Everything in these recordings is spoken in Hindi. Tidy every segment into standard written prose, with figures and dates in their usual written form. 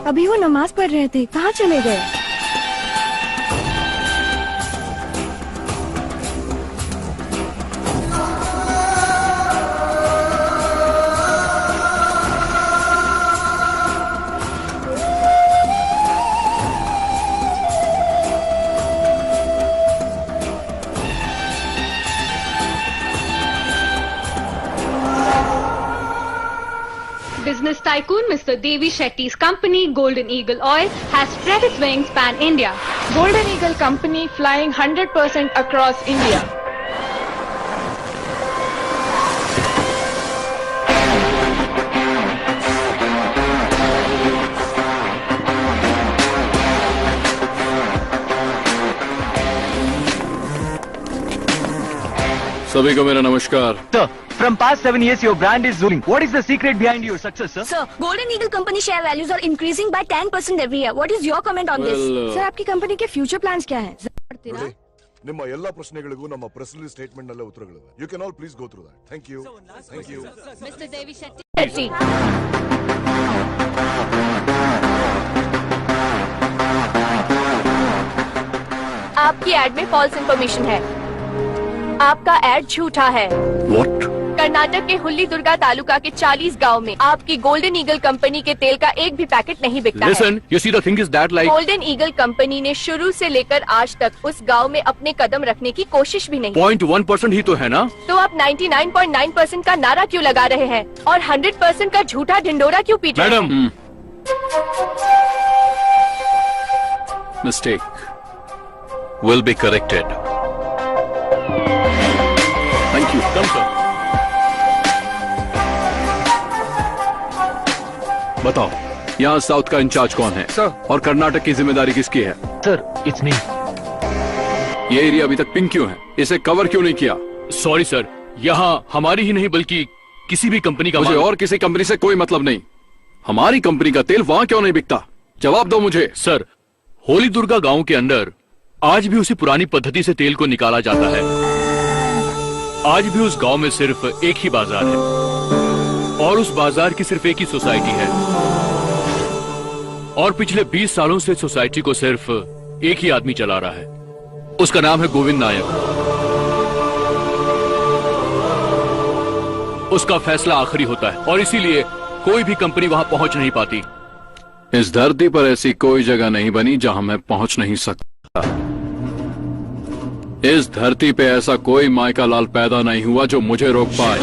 अभी वो नमाज पढ़ रहे थे, कहाँ चले गए? Business tycoon Mr. Devi Shetty's company Golden Eagle Oil has spread its wings pan-India. Golden Eagle Company flying 100% across India. सभी को मेरा नमस्कार। Sir, from past 7 years, your brand is zooming. What is the secret behind your success, sir? Sir, Golden Eagle Company share values are increasing by 10% every year. What is your comment on this? Sir, आपकी कंपनी के फ्यूचर प्लान्स क्या हैं? ನಿಮ್ಮ ಎಲ್ಲಾ ಪ್ರಶ್ನೆಗಳಿಗೂ ನಮ್ಮ ಪ್ರೆಸ್ ರಿಲೀಸ್ ಸ್ಟೇಟ್ಮೆಂಟ್ ನಲ್ಲಿ ಉತ್ತರಗಳಿವೆ. You can all please go through that. Thank you. Thank you. Mr. Devi Shetty. आपकी एड में फॉल्स इंफॉर्मेशन है। आपका एड झूठा है। What? कर्नाटक के हुल्ली दुर्गा तालुका के 40 गांव में आपकी गोल्डन ईगल कंपनी के तेल का एक भी पैकेट नहीं बिकता Listen, you see the thing is that like golden eagle company ने शुरू से लेकर आज तक उस गांव में अपने कदम रखने की कोशिश भी नहीं। 0.1% ही तो है ना? तो आप 99.9% का नारा क्यों लगा रहे हैं और 100% का झूठा ढिंडोरा क्यों पीट रहे हैं? Madam, mistake will be corrected. Thank you. Come sir. बताओ, यहाँ साउथ का इंचार्ज कौन है? सर। और कर्नाटक की जिम्मेदारी किसकी है? Sir, it's me. ये एरिया अभी तक पिंक क्यों है? इसे कवर क्यों नहीं किया? सॉरी सर, यहाँ हमारी ही नहीं बल्कि किसी भी कंपनी का मुझे और किसी कंपनी से कोई मतलब नहीं। हमारी कंपनी का तेल वहाँ क्यों नहीं बिकता? जवाब दो मुझे। सर, होली दुर्गा गांव के अंदर आज भी उसी पुरानी पद्धति से तेल को निकाला जाता है। आज भी उस गांव में सिर्फ एक ही बाजार है और उस बाजार की सिर्फ एक ही सोसाइटी है और पिछले 20 सालों से सोसाइटी को सिर्फ एक ही आदमी चला रहा है। उसका नाम है गोविंद नायक। उसका फैसला आखिरी होता है और इसीलिए कोई भी कंपनी वहां पहुंच नहीं पाती। इस धरती पर ऐसी कोई जगह नहीं बनी जहां मैं पहुंच नहीं सकता। इस धरती पे ऐसा कोई मायका लाल पैदा नहीं हुआ जो मुझे रोक पाए।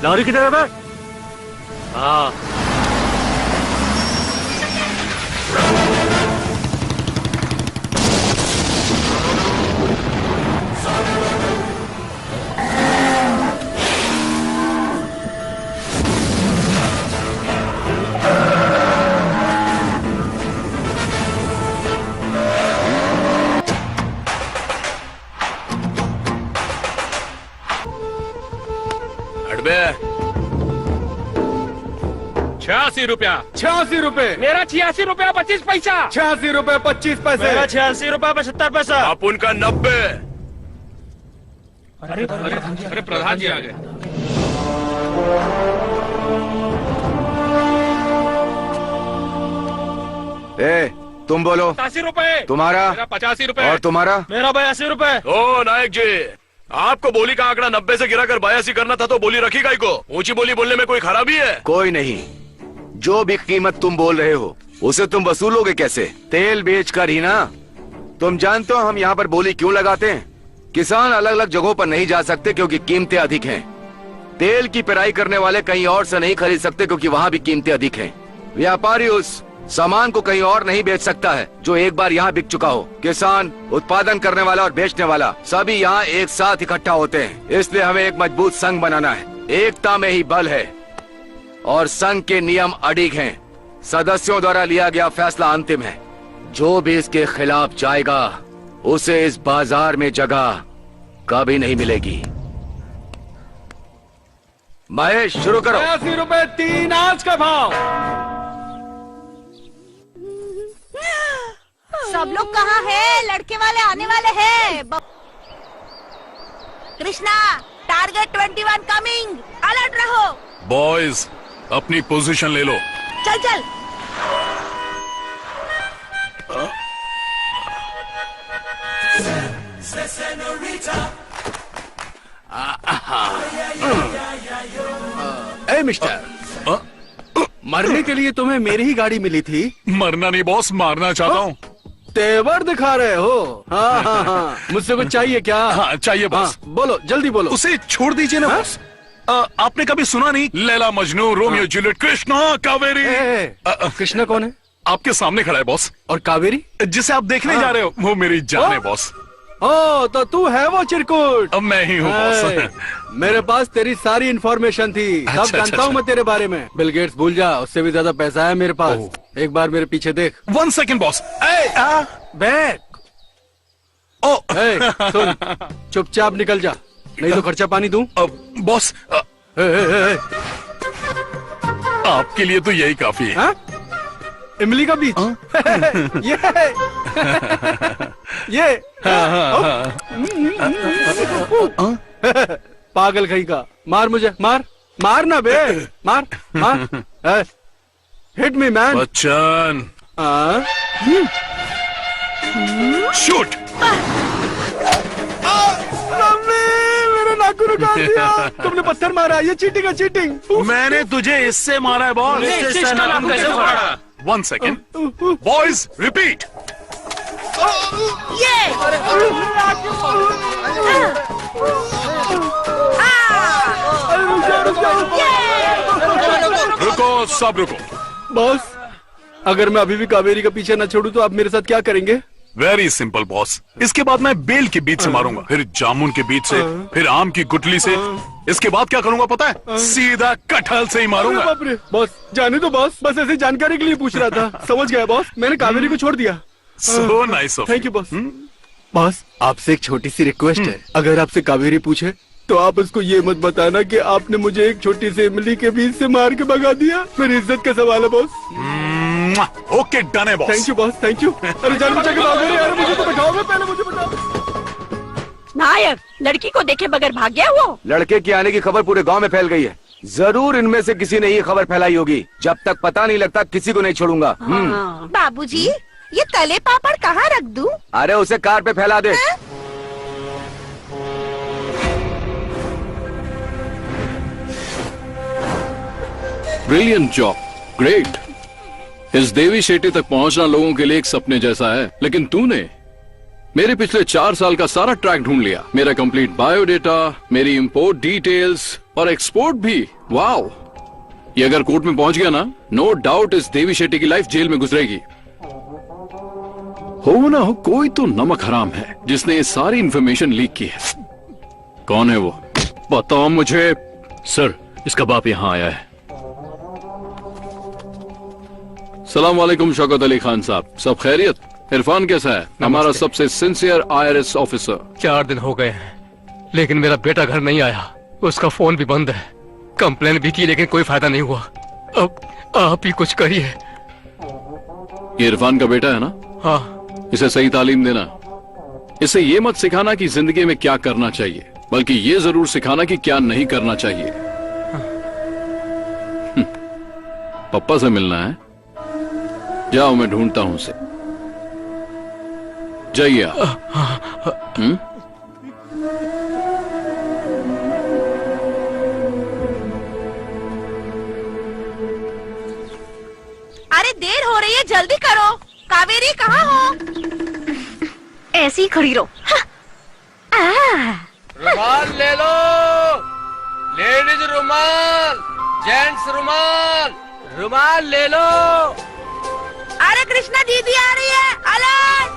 लॉरी की तरफ है? हाँ। बे 86 रुपया 86 रुपए, मेरा 86 रुपया 25 पैसा 86 रुपए 25 पैसे, मेरा 86 रुपया 75 पैसा। आप उनका 90। अरे प्रधान जी आ गए। ए, तुम बोलो। 87 रुपए तुम्हारा? मेरा 85 रुपए और तुम्हारा? मेरा 82 रुपए। ओ नायक जी, आपको बोली का आंकड़ा 90 से गिराकर 82 करना था तो बोली रखी काई को? ऊंची बोली बोलने में कोई खराबी है? कोई नहीं, जो भी कीमत तुम बोल रहे हो उसे तुम वसूलोगे कैसे? तेल बेचकर ही ना। तुम जानते हो हम यहाँ पर बोली क्यों लगाते हैं? किसान अलग अलग जगहों पर नहीं जा सकते क्योंकि कीमतें अधिक हैं। तेल की पेराई करने वाले कहीं और से नहीं खरीद सकते क्योंकि वहाँ भी कीमतें अधिक हैं। व्यापारी उस सामान को कहीं और नहीं बेच सकता है जो एक बार यहाँ बिक चुका हो। किसान, उत्पादन करने वाला और बेचने वाला सभी यहाँ एक साथ इकट्ठा होते हैं। इसलिए हमें एक मजबूत संघ बनाना है। एकता में ही बल है और संघ के नियम अडिग हैं। सदस्यों द्वारा लिया गया फैसला अंतिम है। जो भी इसके खिलाफ जाएगा उसे इस बाजार में जगह कभी नहीं मिलेगी। महेश, शुरू करो। 80 रुपए 3 आज का भाव। सब लोग कहाँ है? लड़के वाले आने वाले हैं। कृष्णा, टारगेट 21 कमिंग, अलर्ट रहो। बॉयज, अपनी पोजीशन ले लो। चल चल। ए मिस्टर, मरने के लिए तुम्हें मेरी ही गाड़ी मिली थी। मरना नहीं बॉस, मारना चाहता हूँ। तेवर दिखा रहे हो। हाँ हाँ हाँ, मुझसे कुछ चाहिए क्या? हाँ चाहिए बॉस। हाँ, बोलो, जल्दी बोलो। उसे छोड़ दीजिए ना बॉस। आपने कभी सुना नहीं, लैला मजनू, रोमियो जूलियट, कृष्णा कावेरी। कृष्णा कौन है? आपके सामने खड़ा है बॉस। और कावेरी? जिसे आप देखने जा रहे हो वो मेरी जान है बॉस। ओ, तो तू है वो चिरकुट। अब मैं ही हूँ बॉस। मेरे पास तेरी सारी इन्फॉर्मेशन थी। सब अच्छा, जानता हूँ मैं तेरे बारे में। बिल गेट्स भूल जा, उससे भी ज्यादा पैसा है मेरे पास। एक बार मेरे पीछे देख। 1 सेकेंड बॉस। बैक। ओ, सुन, चुपचाप निकल जा, नहीं तो खर्चा पानी दूं। बॉस, आपके लिए तो यही काफी है। इमली का बीज। ये पागल कहीं का। मार मुझे, मार मार ना बे, मार मार। Hit me man. Bachchan, shoot. मेरा नाखून उतार दिया। तुमने पत्थर मारा, ये चीटिंग है, चीटिंग। मैंने तुझे इससे मारा है बॉस। 1 second boys, repeat. रुको, सब रुको। बॉस, अगर मैं अभी भी कावेरी का पीछे न छोड़ूं तो आप मेरे साथ क्या करेंगे? Very simple boss. इसके बाद मैं बेल के बीच से मारूंगा, फिर जामुन के बीच से, फिर आम की गुठली से। इसके बाद क्या करूंगा पता है? सीधा कटहल से ही मारूंगा। बाप रे, बॉस जाने दो बॉस, बस ऐसे जानकारी के लिए पूछ रहा था। समझ गया बॉस, मैंने कावेरी को छोड़ दिया। So nice of thank you boss. Boss, आपसे एक छोटी सी रिक्वेस्ट है। अगर आपसे कावेरी पूछे तो आप उसको ये मत बताना कि आपने मुझे एक छोटी सी इमली के बीच से मार के भगा दिया। मेरी इज्जत का सवाल है बॉस। ओके, डन है boss. Thank you boss, thank you. अरे जान बचा के भागो रे, अरे मुझे तो बताओगे, पहले मुझे बताओ। नायक, लड़की को देखे बगैर भाग गया वो। लड़के के आने की खबर पूरे गांव में फैल गई है। जरूर इनमें से किसी ने ये खबर फैलाई होगी। जब तक पता नहीं लगता किसी को नहीं छोड़ूंगा। बाबूजी, ये तले पापड़ कहाँ रख दूं? अरे उसे कार पे फैला दे। Brilliant job, great. इस देवी शेट्टी तक पहुंचना लोगों के लिए एक सपने जैसा है, लेकिन तूने मेरे पिछले 4 साल का सारा ट्रैक ढूंढ लिया। मेरा कंप्लीट बायोडेटा, मेरी इंपोर्ट डिटेल्स और एक्सपोर्ट भी। वाओ, ये अगर कोर्ट में पहुंच गया ना, नो डाउट इस देवी शेट्टी की लाइफ जेल में गुजरेगी। हो ना हो, कोई तो नमक हराम है जिसने ये सारी इंफॉर्मेशन लीक की है। कौन है वो? बताओ मुझे। सर, इसका बाप यहाँ आया है। सलाम वालेकुम शौकत अली खान साहब, सब खैरियत? इरफान कैसा है? हमारा सबसे सिंसियर IRS ऑफिसर। 4 दिन हो गए हैं लेकिन मेरा बेटा घर नहीं आया, उसका फोन भी बंद है। कंप्लेन भी की लेकिन कोई फायदा नहीं हुआ। अब आप ही कुछ करिए। ये इरफान का बेटा है ना? हाँ। इसे सही तालीम देना। इसे ये मत सिखाना कि जिंदगी में क्या करना चाहिए, बल्कि ये जरूर सिखाना कि क्या नहीं करना चाहिए। पप्पा से मिलना है? जाओ, मैं ढूंढता हूं उसे। जाइए आप। अरे देर हो रही है, जल्दी करो। कावेरी कहाँ हो? ऐसे ही खड़ी रहो। रुमाल ले लो, लेडीज रुमाल, जेंट्स रुमाल, रुमाल ले लो। अरे कृष्णा दीदी आ रही है। अलर्ट!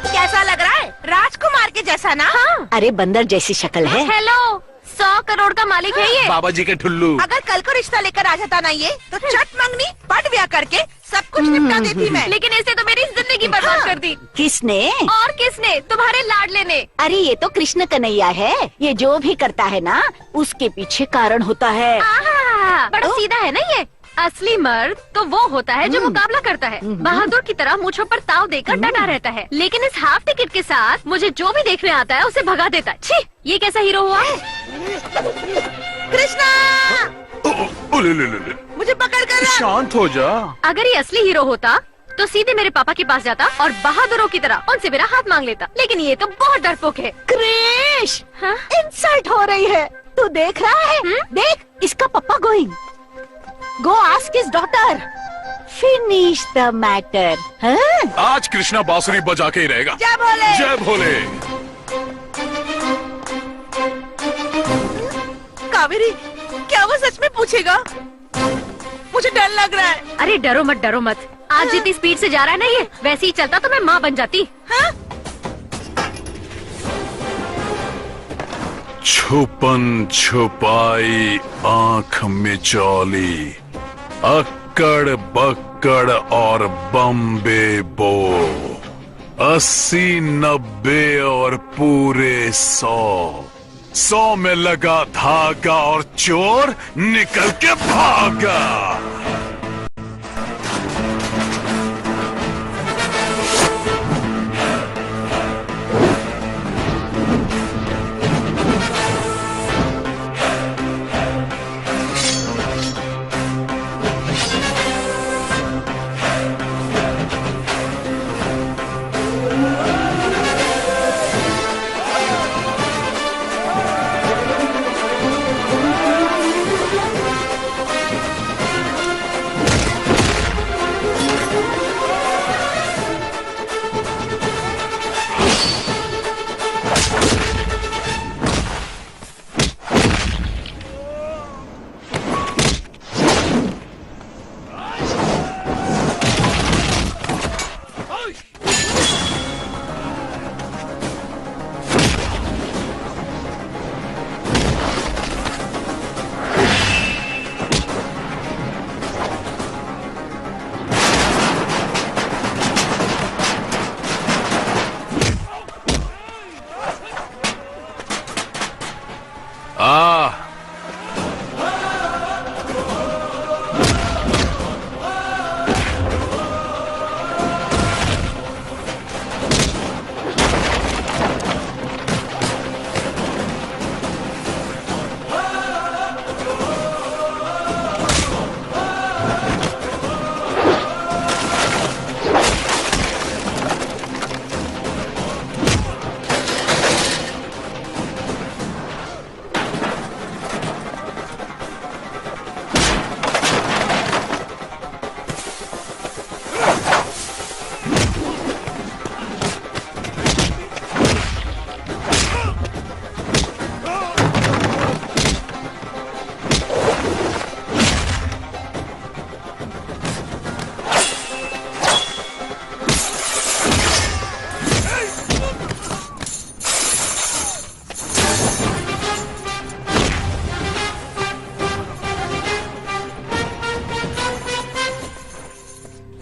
कैसा लग रहा है? राजकुमार के जैसा ना? हाँ। अरे बंदर जैसी शक्ल है। हेलो, 100 करोड़ का मालिक है ये। बाबा जी के ठुल्लू। अगर कल को रिश्ता लेकर आ जाता ना ये, तो चट मंगनी पट ब्याह करके सब कुछ निपटा देती मैं। लेकिन इसने तो मेरी जिंदगी बर्बाद कर दी। किसने? और किसने? तुम्हारे लाडले ने। अरे ये तो कृष्ण कन्हैया है। ये जो भी करता है ना, उसके पीछे कारण होता है। बड़ा सीधा है ना ये। असली मर्द तो वो होता है जो मुकाबला करता है, बहादुर की तरह मुझों पर ताव देकर डटा रहता है। लेकिन इस हाफ टिकट के साथ मुझे जो भी देखने आता है उसे भगा देता है। छी, ये कैसा हीरो हुआ? कृष्णा, मुझे पकड़ कर रख। शांत हो जा। अगर ये असली हीरो होता तो सीधे मेरे पापा के पास जाता और बहादुरों की तरह उनसे मेरा हाथ मांग लेता। लेकिन ये तो बहुत डरपोक है। क्रिश, हाँ? इंसल्ट हो रही है। तू देख रहा है? देख, इसका पप्पा going. Go ask his daughter. Finish the matter. आज कृष्णा बांसुरी बजा के ही रहेगा। जय भोले। जय भोले। कावेरी, क्या वो सच में पूछेगा? मुझे डर लग रहा है। अरे डरो मत, डरो मत। आज जितनी स्पीड से जा रहा है ना ये, वैसे ही चलता तो मैं माँ बन जाती। हाँ? छुपन छुपाई आंख मिचौली, अक्कड़ बक्कड़ और बम्बे बो, 80 90 और पूरे 100 में लगा धागा और चोर निकल के भागा।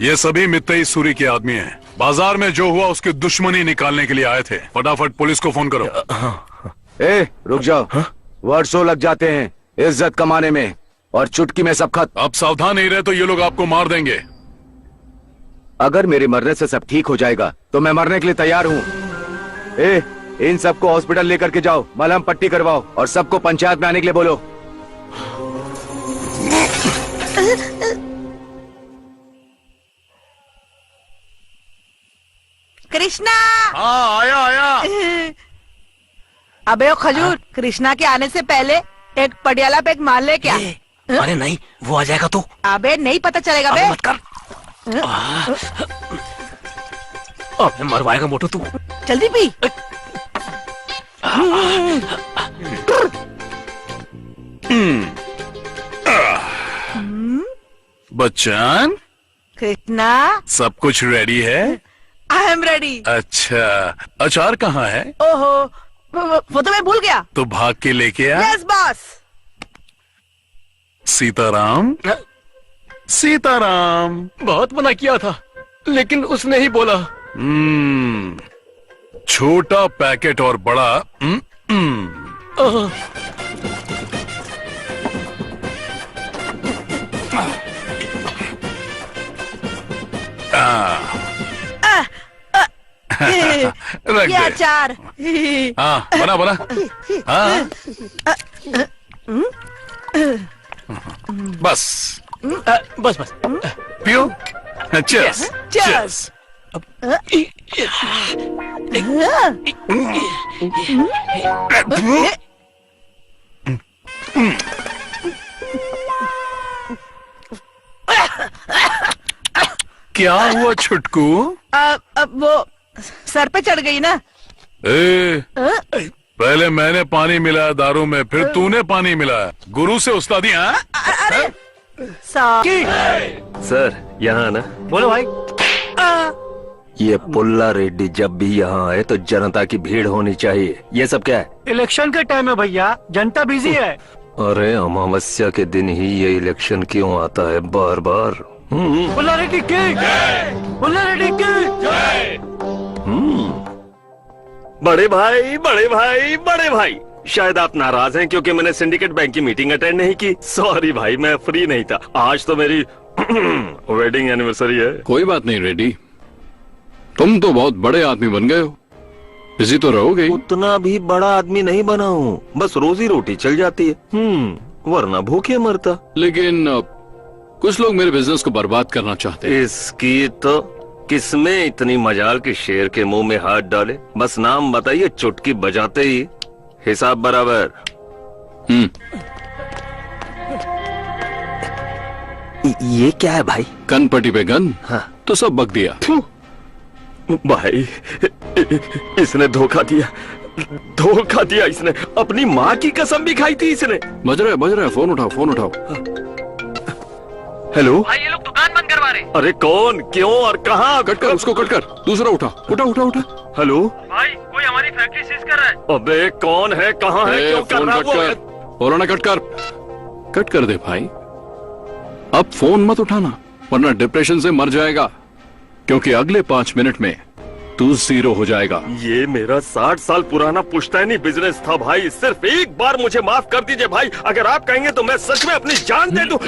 ये सभी मित्तई सूरी के आदमी हैं। बाजार में जो हुआ उसकी दुश्मनी निकालने के लिए आए थे। फटाफट पुलिस को फोन करो। ए, रुक जाओ। वर्षों लग जाते हैं इज्जत कमाने में और चुटकी में सब खत्म। अब सावधान नहीं रहे तो ये लोग आपको मार देंगे। अगर मेरे मरने से सब ठीक हो जाएगा तो मैं मरने के लिए तैयार हूँ। इन सबको हॉस्पिटल लेकर के जाओ, मलहम पट्टी करवाओ और सबको पंचायत में आने के लिए बोलो। कृष्णा। हाँ आया आया। अबे ओ खजूर, कृष्णा के आने से पहले एक पटियाला पैक मार ले क्या? अरे नहीं, वो आ जाएगा तो। अबे नहीं पता चलेगा बे। मत कर। अबे मरवाएगा मोटू तू। जल्दी पी। बच्चन, कृष्णा, सब कुछ रेडी है? I am ready. अच्छा, अचार कहाँ है? ओहो, वो तो मैं भूल गया। तो भाग के लेके आ। Yes boss. सीताराम, सीताराम। बहुत मना किया था, लेकिन उसने ही बोला। छोटा पैकेट और बड़ा। रख ये दे। अचार। हाँ बना बना। हाँ बस बस बस। पियो। Cheers Cheers. क्या हुआ छुटकू? वो सर पे चढ़ गई ना। पहले मैंने पानी मिलाया दारू में, फिर तूने पानी मिलाया। गुरु से उस्तादी। हाँ अरे सर यहाँ ना। बोलो भाई। ये पुल्ला रेड्डी जब भी यहाँ आए तो जनता की भीड़ होनी चाहिए। ये सब क्या है? इलेक्शन के टाइम है भैया, जनता बिजी है। अरे अमावस्या के दिन ही ये इलेक्शन क्यों आता है बार बार? पुल्ला रेड्डी की, पुल्ला रेड्डी की। बड़े भाई, बड़े भाई, बड़े भाई, शायद आप नाराज हैं क्योंकि मैंने सिंडिकेट बैंक की मीटिंग अटेंड नहीं की। सॉरी भाई, मैं फ्री नहीं था। आज तो मेरी वेडिंग एनिवर्सरी है। कोई बात नहीं रेड्डी, तुम तो बहुत बड़े आदमी बन गए हो, बिजी तो रहोगे ही। उतना भी बड़ा आदमी नहीं बना हूँ, बस रोजी रोटी चल जाती है। वरना भूखे मरता। लेकिन कुछ लोग मेरे बिजनेस को बर्बाद करना चाहते हैं। इसकी तो किसमें इतनी मजाल कि शेर के मुंह में हाथ डाले? बस नाम बताइए, चुटकी बजाते ही हिसाब बराबर। ये क्या है भाई? कनपट्टी पे गन। हाँ। तो सब बक दिया। भाई इसने धोखा दिया, धोखा दिया इसने। अपनी माँ की कसम भी खाई थी इसने। बज रहा है, फोन उठाओ, फोन उठाओ। हेलो भाई, ये लोग दुकान बंद करवा रहे। अरे कौन, क्यों और कहाँ? कट कर उसको, कट कर। दूसरा उठा उठा उठा उठा। हेलो भाई, कोई हमारी फैक्ट्री सीज कर रहा है। अबे कौन है, कहाँ है, क्यों कर फोन रहा कट कर, बोलो ना कट कर। कट कर दे भाई, अब फोन मत उठाना वरना डिप्रेशन से मर जाएगा, क्योंकि अगले 5 मिनट में तू 0 हो जाएगा। ये मेरा 60 साल पुराना पुश्तैनी बिजनेस था भाई। सिर्फ एक बार मुझे माफ कर दीजिए भाई। अगर आप कहेंगे तो मैं सच में अपनी जान दे दूं।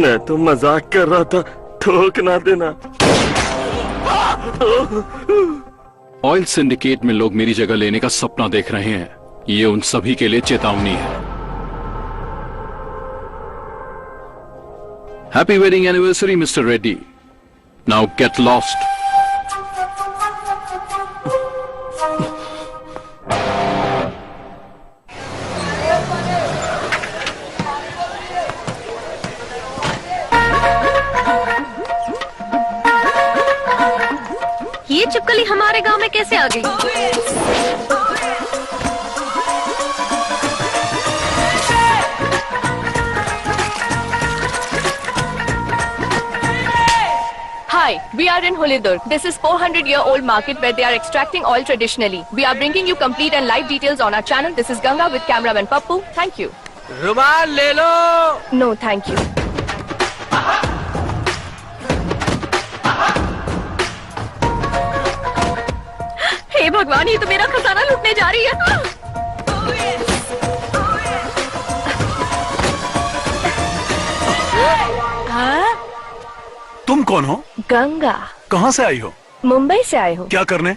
मैं तो मजाक कर रहा था, ठोक ना देना। ऑयल सिंडिकेट में लोग मेरी जगह लेने का सपना देख रहे हैं। ये उन सभी के लिए चेतावनी है। Happy wedding anniversary mister Reddy. Now get lost. ये चिपकली हमारे गांव में कैसे आ गई? Hi, we are in Hulidurg. This is 400-year-old market where they are extracting oil traditionally. We are bringing you complete and live details on our channel. This is Ganga with cameraman Pappu. Thank you. रुमाल ले लो। No, thank you. हे हे भगवान, ये तो मेरा खजाना लूटने जा रही है। हाँ? तुम कौन हो? गंगा। कहाँ से आई हो? मुंबई से आई हूँ। क्या करने?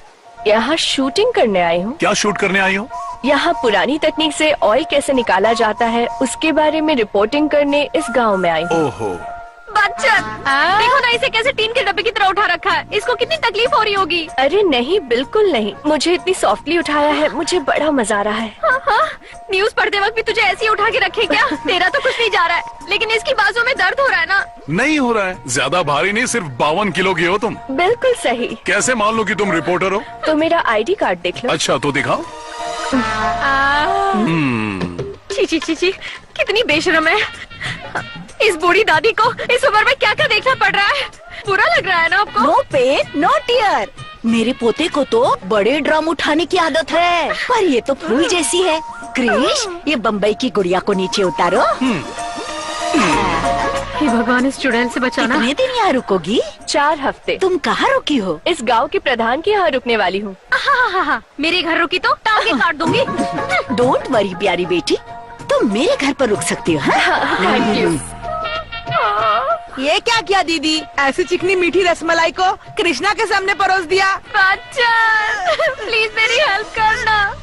यहाँ शूटिंग करने आई हूँ। क्या शूट करने आई हो? यहाँ पुरानी तकनीक से ऑयल कैसे निकाला जाता है उसके बारे में रिपोर्टिंग करने इस गांव में आई हूँ। ओहो। बच्चन, देखो ना इसे कैसे टीन के डब्बे की तरह उठा रखा है। इसको कितनी तकलीफ हो रही होगी। अरे नहीं, बिल्कुल नहीं। मुझे इतनी सॉफ्टली उठाया है, मुझे बड़ा मजा आ रहा है। हाँ, न्यूज पढ़ते वक्त भी तुझे ऐसे ही उठा के रखे क्या? तेरा तो कुछ नहीं जा रहा है, लेकिन इसकी बाजू में दर्द हो रहा है ना। नहीं हो रहा है, ज्यादा भारी नहीं, सिर्फ 52 किलो की हो तुम। बिल्कुल सही। कैसे मान लो कि तुम रिपोर्टर हो? तो मेरा ID कार्ड देख लो। अच्छा तो दिखाओ। ची ची ची ची, कितनी बेशरम है। इस बूढ़ी दादी को इस उम्र में क्या क्या देखना पड़ रहा है। बुरा लग रहा है ना आपको? No pain no tear. मेरे पोते को तो बड़े ड्रम उठाने की आदत है, पर ये तो फूल जैसी है। क्रिश, ये बम्बई की गुड़िया को नीचे उतारो। हे भगवान, इस चुड़ैल से बचाना। कितने दिन यहाँ रुकोगी? 4 हफ्ते। तुम कहाँ रुकी हो? इस गांव के प्रधान के यहाँ रुकने वाली हूँ। हाँ, मेरे घर रुकी तो टांगे काट दूंगी। डोंट वरी प्यारी बेटी, तुम मेरे घर पर रुक सकती हो। हाँ? Thank you. ये क्या किया दीदी? ऐसी चिकनी मीठी रसमलाई को कृष्णा के सामने परोस दिया। बच्चन, प्लीज मेरी हेल्प करना।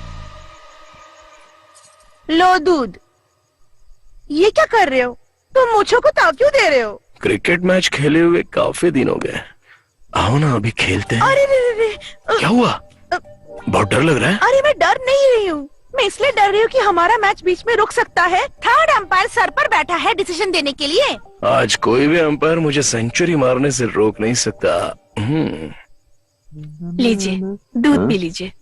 लो दूध। ये क्या कर रहे हो? तुम मूंछों को ताव क्यों दे रहे हो? क्रिकेट मैच खेले हुए काफी दिन हो गए। आओ ना अभी खेलते हैं। अरे रे रे रे, क्या हुआ? बहुत डर लग रहा है। अरे मैं डर नहीं रही हूँ, मैं इसलिए डर रही हूँ कि हमारा मैच बीच में रुक सकता है। थर्ड अंपायर सर पर बैठा है डिसीजन देने के लिए। आज कोई भी अंपायर मुझे सेंचुरी मारने से रोक नहीं सकता। लीजिए, दूध पी लीजिए।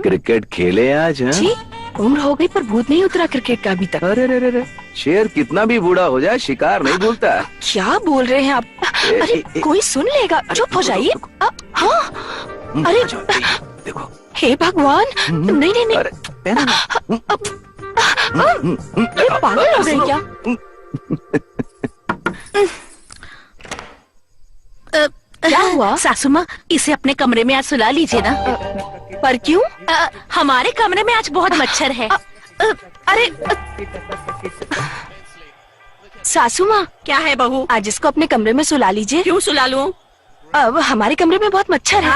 क्रिकेट खेले आज? जी, उम्र हो गई पर भूत नहीं उतरा क्रिकेट का अभी तक। अरे शेर कितना भी बूढ़ा हो जाए शिकार नहीं भूलता। क्या बोल रहे हैं आप? अरे कोई सुन लेगा, चुप हो जाइए। हाँ, अरे देखो। हे भगवान, नहीं नहीं नहीं। ये पागल हो गए क्या? क्या हुआ? सासू माँ, इसे अपने कमरे में आज सुला लीजिए ना। पर क्यों? हमारे कमरे में आज बहुत मच्छर है। अरे सासू माँ, क्या है बहू? आज इसको अपने कमरे में सुला लीजिए। क्यों सुला लूं? अब हमारे कमरे में बहुत मच्छर है।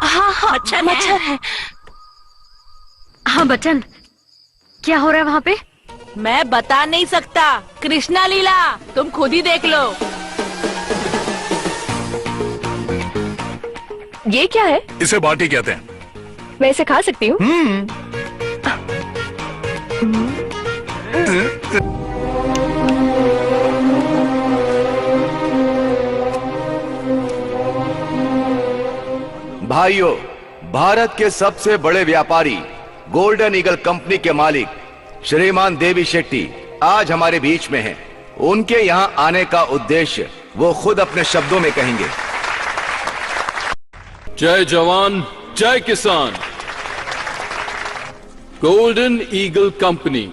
हाँ, मच्छर है। हाँ बच्चन, क्या हो रहा है वहाँ पे? मैं बता नहीं सकता। कृष्णा लीला, तुम खुद ही देख लो। ये क्या है? इसे बाटी कहते हैं। मैं इसे खा सकती हूँ? भाइयों, भारत के सबसे बड़े व्यापारी गोल्डन ईगल कंपनी के मालिक श्रीमान देवी शेट्टी आज हमारे बीच में हैं। उनके यहाँ आने का उद्देश्य वो खुद अपने शब्दों में कहेंगे। जय जवान, जय किसान। गोल्डन ईगल कंपनी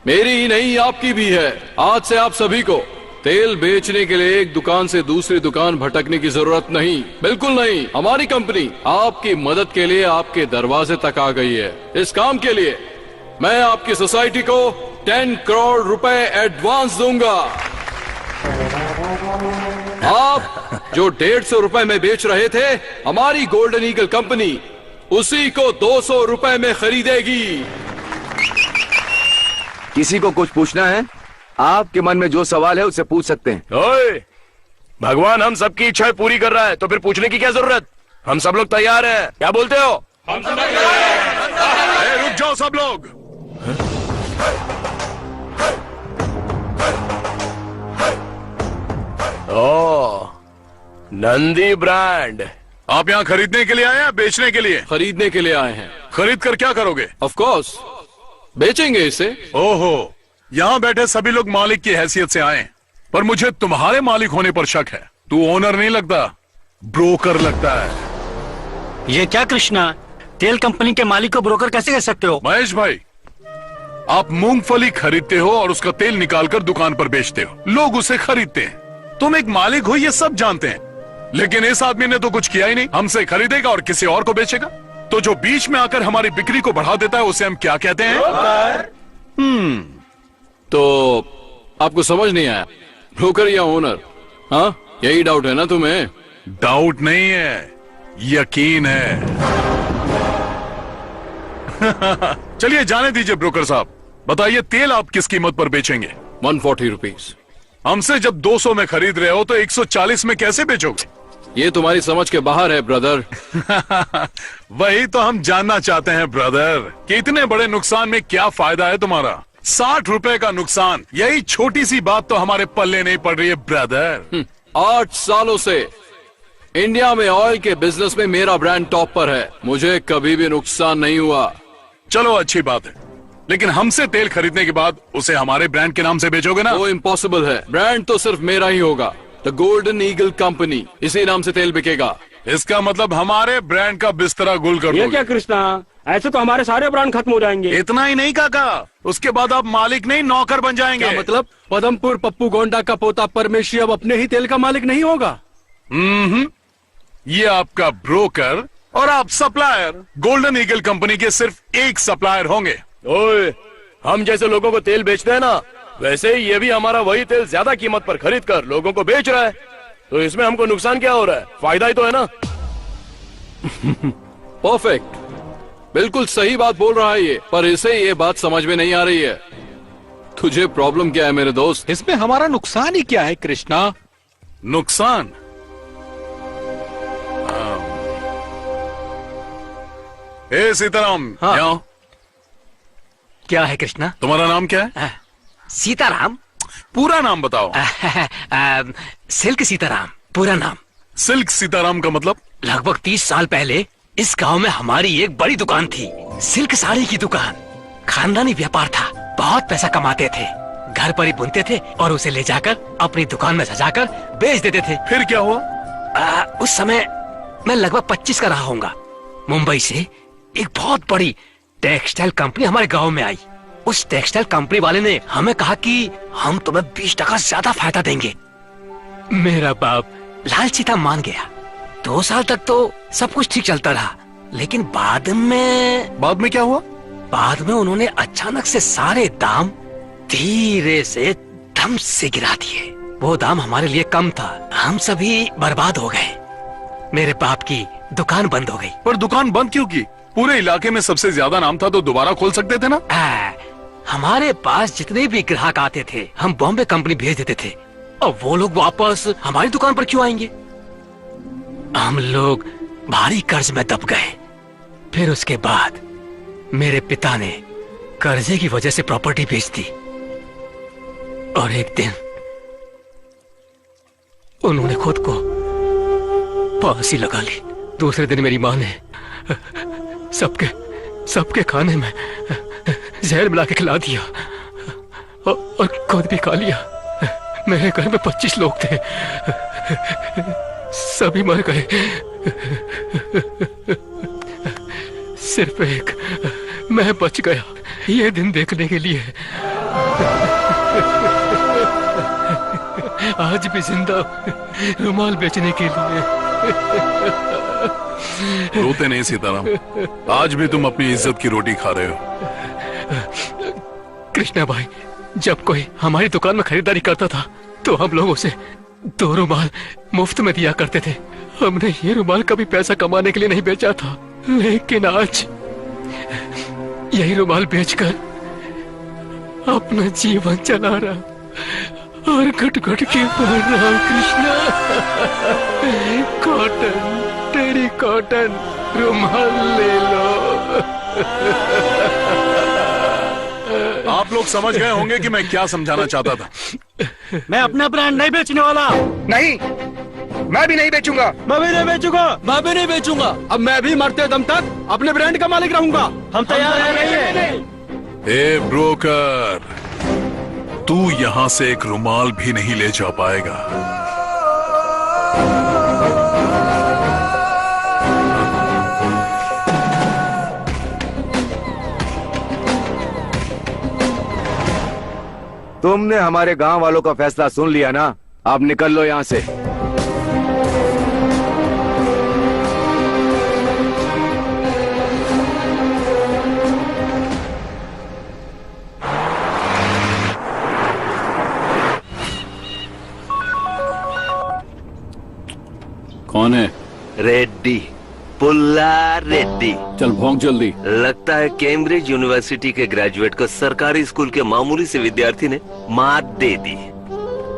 मेरी ही नहीं, आपकी भी है। आज से आप सभी को तेल बेचने के लिए एक दुकान से दूसरी दुकान भटकने की जरूरत नहीं, बिल्कुल नहीं। हमारी कंपनी आपकी मदद के लिए आपके दरवाजे तक आ गई है। इस काम के लिए मैं आपकी सोसाइटी को 10 करोड़ रुपए एडवांस दूंगा। आप जो 150 रुपए में बेच रहे थे, हमारी गोल्डन ईगल कंपनी उसी को 200 रुपए में खरीदेगी। किसी को कुछ पूछना है? आपके मन में जो सवाल है उसे पूछ सकते हैं। ओए, भगवान हम सबकी इच्छाएं पूरी कर रहा है, तो फिर पूछने की क्या जरूरत? हम सब लोग तैयार हैं, क्या बोलते हो? हम सब तैयार हैं। रुक जाओ सब लोग। ओह, नंदी ब्रांड। आप यहाँ खरीदने के लिए आए हैं, बेचने के लिए? खरीदने के लिए आए हैं। खरीद कर क्या करोगे? ऑफ कोर्स बेचेंगे इसे। ओहो, यहाँ बैठे सभी लोग मालिक की हैसियत से आए, पर मुझे तुम्हारे मालिक होने पर शक है। तू ओनर नहीं लगता, ब्रोकर लगता है। ये क्या कृष्णा, तेल कंपनी के मालिक को ब्रोकर कैसे कह सकते हो? महेश भाई, आप मूंगफली खरीदते हो और उसका तेल निकालकर दुकान पर बेचते हो, लोग उसे खरीदते हैं। तुम एक मालिक हो ये सब जानते हैं, लेकिन इस आदमी ने तो कुछ किया ही नहीं, हमसे खरीदेगा और किसी और को बेचेगा। तो जो बीच में आकर हमारी बिक्री को बढ़ा देता है उसे हम क्या कहते हैं? तो आपको समझ नहीं आया, ब्रोकर या ओनर? हाँ, यही डाउट है ना तुम्हें? डाउट नहीं है, यकीन है। चलिए जाने दीजिए ब्रोकर साहब, बताइए तेल आप किस कीमत पर बेचेंगे? 140 रुपीज। हमसे जब 200 में खरीद रहे हो तो 140 में कैसे बेचोगे? ये तुम्हारी समझ के बाहर है ब्रदर। वही तो हम जानना चाहते हैं ब्रदर, कि इतने बड़े नुकसान में क्या फायदा है तुम्हारा? 60 रुपए का नुकसान, यही छोटी सी बात तो हमारे पल्ले नहीं पड़ रही है ब्रदर। 8 सालों से इंडिया में ऑयल के बिजनेस में मेरा ब्रांड टॉप पर है, मुझे कभी भी नुकसान नहीं हुआ। चलो अच्छी बात है, लेकिन हमसे तेल खरीदने के बाद उसे हमारे ब्रांड के नाम से बेचोगे ना? वो इम्पॉसिबल है, ब्रांड तो सिर्फ मेरा ही होगा, द गोल्डन ईगल कंपनी, इसी नाम से तेल बिकेगा। इसका मतलब हमारे ब्रांड का बिस्तरा गुल कर दोगे? क्या कृष्णा, ऐसे तो हमारे सारे ब्रांड खत्म हो जाएंगे। इतना ही नहीं काका, उसके बाद आप मालिक नहीं नौकर बन जाएंगे। क्या मतलब? पदमपुर पप्पू गोंडा का पोता परमेशी अब अपने ही तेल का मालिक नहीं होगा? ये आपका ब्रोकर और आप सप्लायर। गोल्डन ईगल कंपनी के सिर्फ एक सप्लायर होंगे। ओए, हम जैसे लोगों को तेल बेचते हैं ना, वैसे ही ये भी हमारा वही तेल ज्यादा कीमत पर खरीद कर लोगों को बेच रहा है, तो इसमें हमको नुकसान क्या हो रहा है? फायदा ही तो है ना। परफेक्ट, बिल्कुल सही बात बोल रहा है ये, पर इसे ये बात समझ में नहीं आ रही है। तुझे प्रॉब्लम क्या है मेरे दोस्त? इसमें हमारा नुकसान ही क्या है कृष्णा? नुकसान? ए सीताराम, हाँ। यहाँ। क्या है कृष्णा? तुम्हारा नाम क्या है? सीताराम। पूरा नाम बताओ। सिल्क सीताराम पूरा नाम। सिल्क सीताराम का मतलब? लगभग 30 साल पहले इस गांव में हमारी एक बड़ी दुकान थी, सिल्क साड़ी की दुकान। खानदानी व्यापार था, बहुत पैसा कमाते थे, घर पर ही बुनते थे और उसे ले जाकर अपनी दुकान में सजाकर बेच देते थे। फिर क्या हुआ? उस समय मैं लगभग 25 का रहा होऊंगा। मुंबई से एक बहुत बड़ी टेक्सटाइल कंपनी हमारे गांव में आई। उस टेक्सटाइल कंपनी वाले ने हमें कहा कि हम तुम्हें 20% ज्यादा फायदा देंगे। मेरा बाप लालची था, मान गया। 2 साल तक तो सब कुछ ठीक चलता रहा, लेकिन बाद में क्या हुआ? बाद में उन्होंने अचानक से सारे दाम धीरे से दम से गिरा दिए। वो दाम हमारे लिए कम था, हम सभी बर्बाद हो गए। मेरे बाप की दुकान बंद हो गई। पर दुकान बंद क्यों की? पूरे इलाके में सबसे ज्यादा नाम था तो दोबारा खोल सकते थे ना? हमारे पास जितने भी ग्राहक आते थे हम बॉम्बे कंपनी भेज देते थे, और वो लोग वापस हमारी दुकान पर क्यों आएंगे? हम लोग भारी कर्ज में दब गए। फिर उसके बाद मेरे पिता ने कर्जे की वजह से प्रॉपर्टी बेच दी, और एक दिन उन्होंने खुद को फांसी लगा ली। दूसरे दिन मेरी माँ ने सबके खाने में जहर मिला के खिला दिया और खुद भी खा लिया। मेरे घर में 25 लोग थे, सभी मर गए, सिर्फ एक मैं बच गया ये दिन देखने के लिए। आज भी जिंदा रुमाल बेचने के लिए। रोते नहीं सीताराम, आज भी तुम अपनी इज्जत की रोटी खा रहे हो। कृष्णा भाई, जब कोई हमारी दुकान में खरीदारी करता था तो हम लोग उसे 2 रुमाल मुफ्त में दिया करते थे। हमने ये रुमाल कभी पैसा कमाने के लिए नहीं बेचा था, लेकिन आज यही रुमाल बेचकर अपना जीवन चला रहा और घुट-घुट के मर रहा। कृष्णा, कॉटन, तेरी कॉटन रुमाल ले लो। आप लोग समझ गए होंगे कि मैं क्या समझाना चाहता था। मैं अपना ब्रांड नहीं बेचने वाला। नहीं, मैं भी नहीं बेचूंगा। मैं भी नहीं बेचूंगा। मैं भी नहीं बेचूंगा। अब मैं भी मरते दम तक अपने ब्रांड का मालिक रहूंगा। हम तैयार हैं। ए ब्रोकर, तू यहाँ से एक रुमाल भी नहीं ले जा पाएगा। तुमने हमारे गांव वालों का फैसला सुन लिया ना, अब निकल लो यहाँ से। कौन है? रेड्डी, पुल्ला रेड्डी। चल भौंक जल्दी। लगता है कैम्ब्रिज यूनिवर्सिटी के ग्रेजुएट को सरकारी स्कूल के मामूली से विद्यार्थी ने मात दे दी।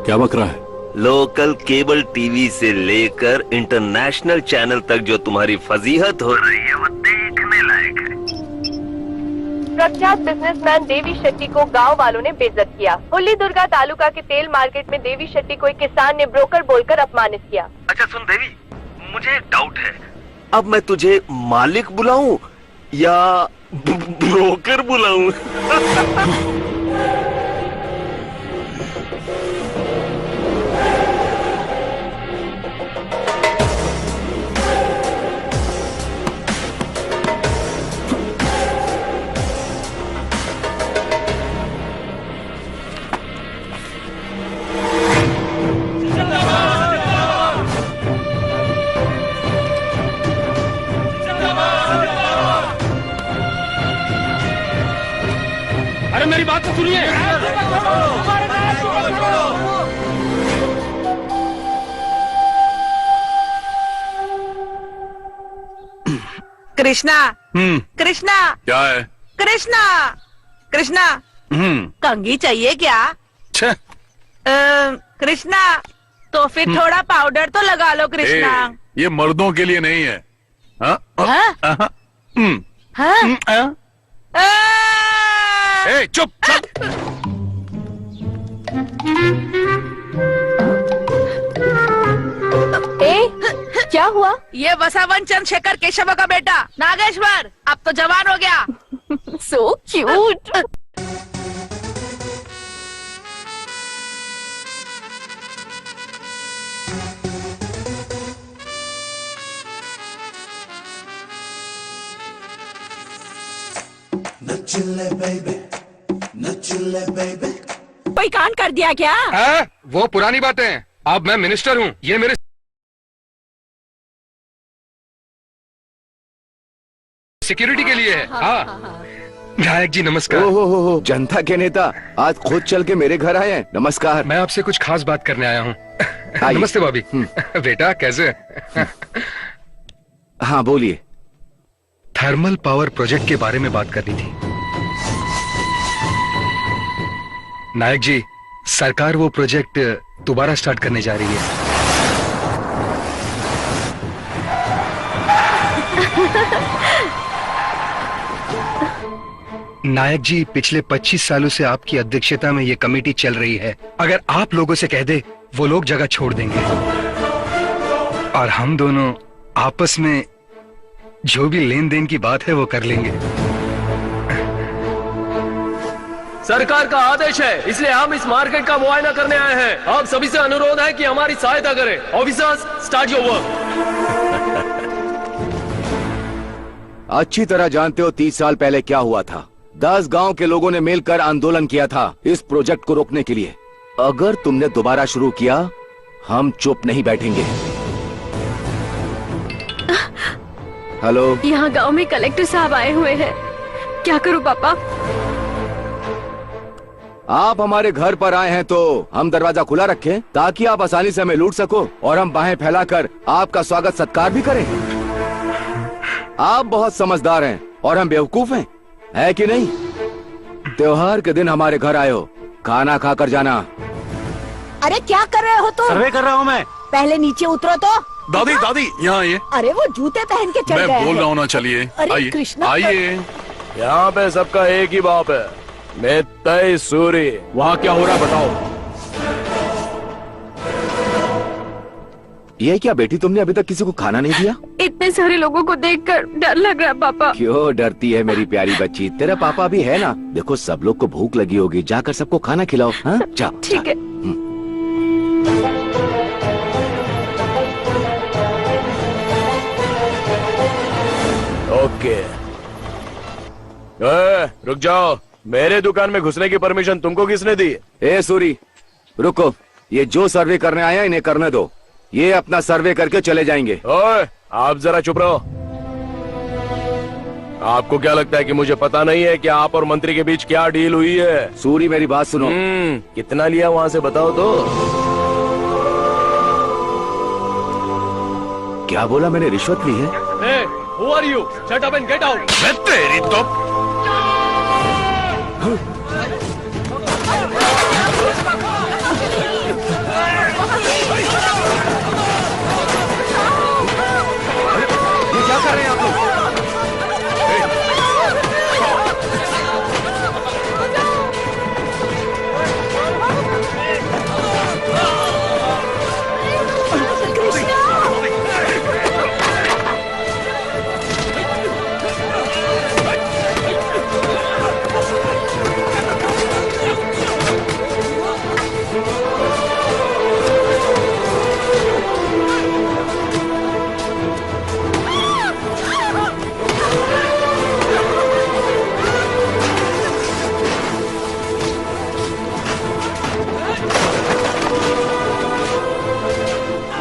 क्या बक रहा है? लोकल केबल टीवी से लेकर इंटरनेशनल चैनल तक जो तुम्हारी फजीहत हो रही है वो देखने लायक है। प्रख्यात बिजनेसमैन देवी शेट्टी को गांव वालों ने बेइज्जत किया। हुल्ली दुर्गा तालुका के तेल मार्केट में देवी शेट्टी को एक किसान ने ब्रोकर बोलकर अपमानित किया। अच्छा सुन देवी, मुझे एक डाउट है। अब मैं तुझे मालिक बुलाऊं या ब्रोकर बुलाऊं? अरे मेरी बात तो सुनिए। कृष्णा, कृष्णा, क्या है? कृष्णा, कृष्णा, कंघी चाहिए क्या? छे। कृष्णा, तो फिर थोड़ा पाउडर तो लगा लो कृष्णा। ये मर्दों के लिए नहीं है। हाँ? हाँ? हाँ? ए, चुप चुप। क्या हुआ? ये वसावन चंद्रशेखर केशव का बेटा नागेश्वर अब तो जवान हो गया। So cute. कोई कांड कर दिया क्या? वो पुरानी बातें हैं। अब मैं मिनिस्टर हूँ, ये मेरे सिक्योरिटी के लिए है। हाँ। नायक जी नमस्कार। हो जनता के नेता आज खुद चल के मेरे घर आए हैं। नमस्कार। मैं आपसे कुछ खास बात करने आया हूँ। नमस्ते भाभी। बेटा कैसे? हाँ बोलिए। थर्मल पावर प्रोजेक्ट के बारे में बात करनी थी। नायक जी, सरकार वो प्रोजेक्ट दोबारा स्टार्ट करने जा रही है। नायक जी, पिछले 25 सालों से आपकी अध्यक्षता में ये कमेटी चल रही है। अगर आप लोगों से कह दे, वो लोग जगह छोड़ देंगे और हम दोनों आपस में जो भी लेन देन की बात है वो कर लेंगे। सरकार का आदेश है, इसलिए हम इस मार्केट का मुआयना करने आए हैं। आप सभी से अनुरोध है कि हमारी सहायता करें। Officers, start your work. अच्छी तरह जानते हो 30 साल पहले क्या हुआ था। 10 गांव के लोगों ने मिलकर आंदोलन किया था इस प्रोजेक्ट को रोकने के लिए। अगर तुमने दोबारा शुरू किया, हम चुप नहीं बैठेंगे। हेलो, यहाँ गांव में कलेक्टर साहब आए हुए हैं। क्या करूँ पापा? आप हमारे घर पर आए हैं तो हम दरवाजा खुला रखें ताकि आप आसानी से हमें लूट सको और हम बाहें फैलाकर आपका स्वागत सत्कार भी करें। आप बहुत समझदार हैं और हम बेवकूफ हैं, है कि नहीं? त्योहार के दिन हमारे घर आए हो, खाना खाकर जाना। अरे क्या कर रहे हो तुम? सर्वे कर रहा हूँ मैं। पहले नीचे उतरो तो। दादी दादी यहाँ आइए। अरे वो जूते पहन के चल गए मैं बोल रहा हूँ ना, हैं। चलिए अरे आइए कृष्णा, आइए। यहाँ पे सबका एक ही बाप है, मैं तय सूरी। वहाँ क्या हो रहा है बताओ? ये क्या बेटी, तुमने अभी तक किसी को खाना नहीं दिया? इतने सारे लोगों को देखकर डर लग रहा है पापा। क्यों डरती है मेरी प्यारी बच्ची? तेरा पापा भी है ना। देखो सब लोग को भूख लगी होगी, जाकर सबको खाना खिलाओ। हाँ जाओ। ठीक है। ओके। रुक जाओ, मेरे दुकान में घुसने की परमिशन तुमको किसने दी? ए सूरी, रुको। ये जो सर्वे करने आया इन्हें करने दो। ये अपना सर्वे करके चले जाएंगे। ओए, आप जरा चुप रहो। आपको क्या लगता है कि मुझे पता नहीं है कि आप और मंत्री के बीच क्या डील हुई है? सूरी मेरी बात सुनो। कितना लिया वहाँ से बताओ तो। क्या बोला मैंने? रिश्वत ली है? Hey, who are you? Shut up and get out. तेरी तो ये क्या कर रहे हैं आप लोग?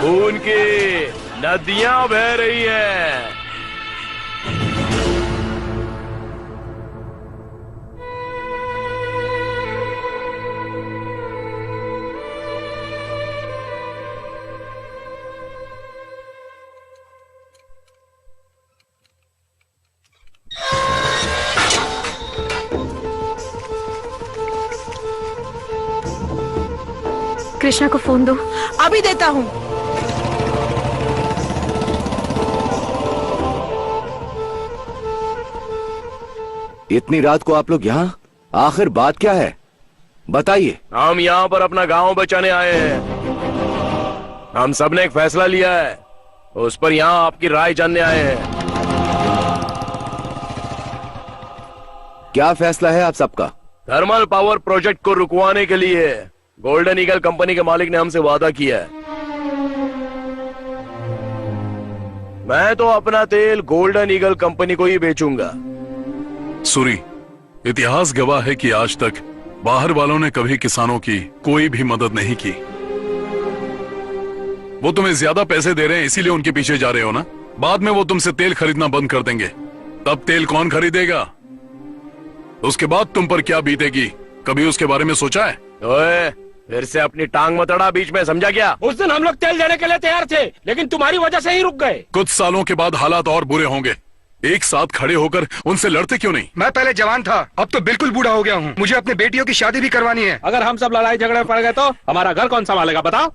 खून की नदियां बह रही है। कृष्णा को फोन दो। अभी देता हूँ। इतनी रात को आप लोग यहाँ? आखिर बात क्या है? बताइए। हम यहाँ पर अपना गांव बचाने आए हैं। हम सब ने एक फैसला लिया है, उस पर यहाँ आपकी राय जानने आए हैं। क्या फैसला है आप सबका? थर्मल पावर प्रोजेक्ट को रुकवाने के लिए गोल्डन ईगल कंपनी के मालिक ने हमसे वादा किया है। मैं तो अपना तेल गोल्डन ईगल कंपनी को ही बेचूंगा। सूरी, इतिहास गवाह है कि आज तक बाहर वालों ने कभी किसानों की कोई भी मदद नहीं की। वो तुम्हें ज्यादा पैसे दे रहे हैं इसीलिए उनके पीछे जा रहे हो ना? बाद में वो तुमसे तेल खरीदना बंद कर देंगे, तब तेल कौन खरीदेगा? उसके बाद तुम पर क्या बीतेगी, कभी उसके बारे में सोचा है? ओए, फिर से अपनी टांग मत अड़ा बीच में, समझा क्या? उस दिन हम लोग तेल देने के लिए तैयार थे, लेकिन तुम्हारी वजह से ही रुक गए। कुछ सालों के बाद हालात और बुरे होंगे। एक साथ खड़े होकर उनसे लड़ते क्यों नहीं? मैं पहले जवान था, अब तो बिल्कुल बूढ़ा हो गया हूँ। मुझे अपनी बेटियों की शादी भी करवानी है। अगर हम सब लड़ाई झगड़े पड़ गए तो हमारा घर कौन संभालेगा, बताओ?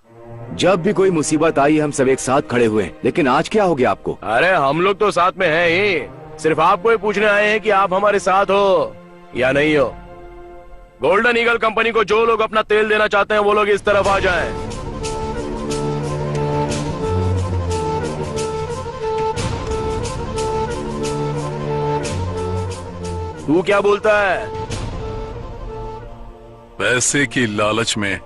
जब भी कोई मुसीबत आई हम सब एक साथ खड़े हुए, लेकिन आज क्या हो गया आपको? अरे हम लोग तो साथ में हैं ही, सिर्फ आपको ही पूछने आए हैं कि आप हमारे साथ हो या नहीं हो। गोल्डन ईगल कंपनी को जो लोग अपना तेल देना चाहते हैं वो लोग इस तरफ आ जाएं। तू क्या बोलता है? पैसे की लालच में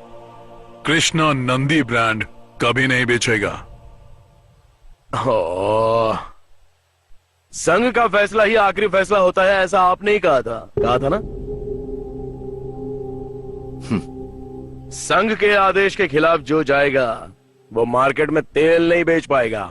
कृष्णा नंदी ब्रांड कभी नहीं बेचेगा। संघ का फैसला ही आखिरी फैसला होता है, ऐसा आपने ही कहा था ना? संघ के आदेश के खिलाफ जो जाएगा वो मार्केट में तेल नहीं बेच पाएगा।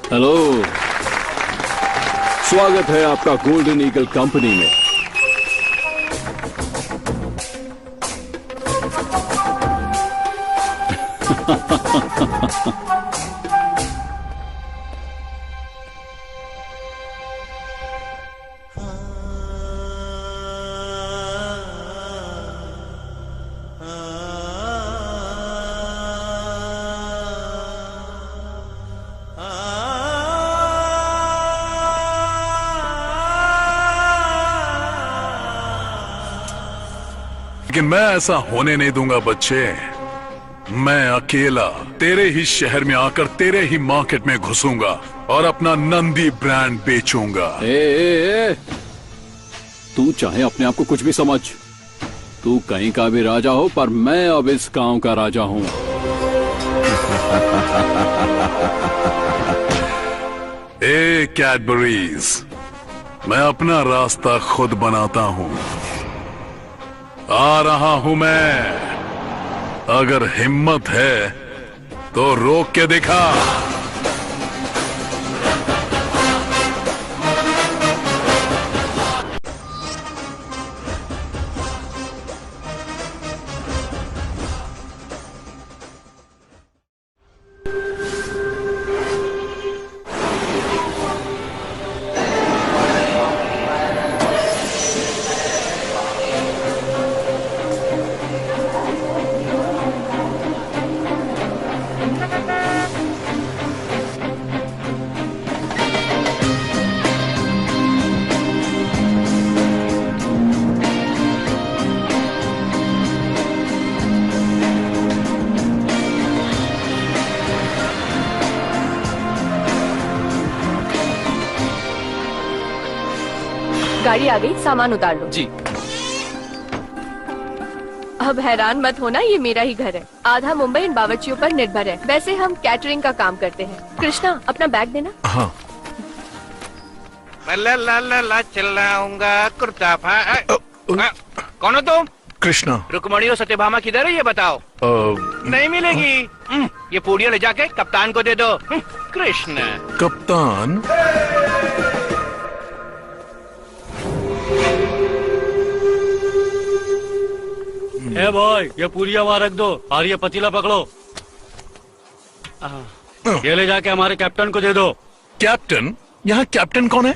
हेलो, स्वागत है आपका गोल्डन ईगल कंपनी में। लेकिन मैं ऐसा होने नहीं दूंगा बच्चे। मैं अकेला तेरे ही शहर में आकर तेरे ही मार्केट में घुसूंगा और अपना नंदी ब्रांड बेचूंगा। तू चाहे अपने आप को कुछ भी समझ, तू कहीं का भी राजा हो, पर मैं अब इस गांव का राजा हूं। ए कैडबरीज, मैं अपना रास्ता खुद बनाता हूं। आ रहा हूं मैं। अगर हिम्मत है तो रोक के दिखा। गाड़ी आ गई, सामान उतार लो। जी। अब हैरान मत होना, ये मेरा ही घर है। आधा मुंबई इन बावर्चियों पर निर्भर है। वैसे हम कैटरिंग का काम करते हैं। कृष्णा, अपना बैग देना। हाँ। ला चिल्लाऊंगा कुर्ता कौन हो तुम? कृष्णा। रुक्मणी और सत्यभामा किधर है ये बताओ। नहीं मिलेगी। ये पूड़ियाँ ले जाके कप्तान को दे दो। कृष्ण। कप्तान? ए बॉय, ये पूरिया वहाँ रख दो और ये पतीला पकड़ो। ये ले जाके हमारे कैप्टन को दे दो। कैप्टन? यहाँ कैप्टन कौन है?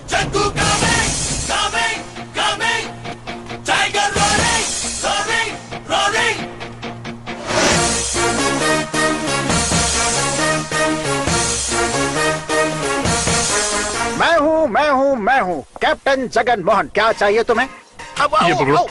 मैं हूँ कैप्टन जगन मोहन। क्या चाहिए तुम्हें? ये पकड़ो।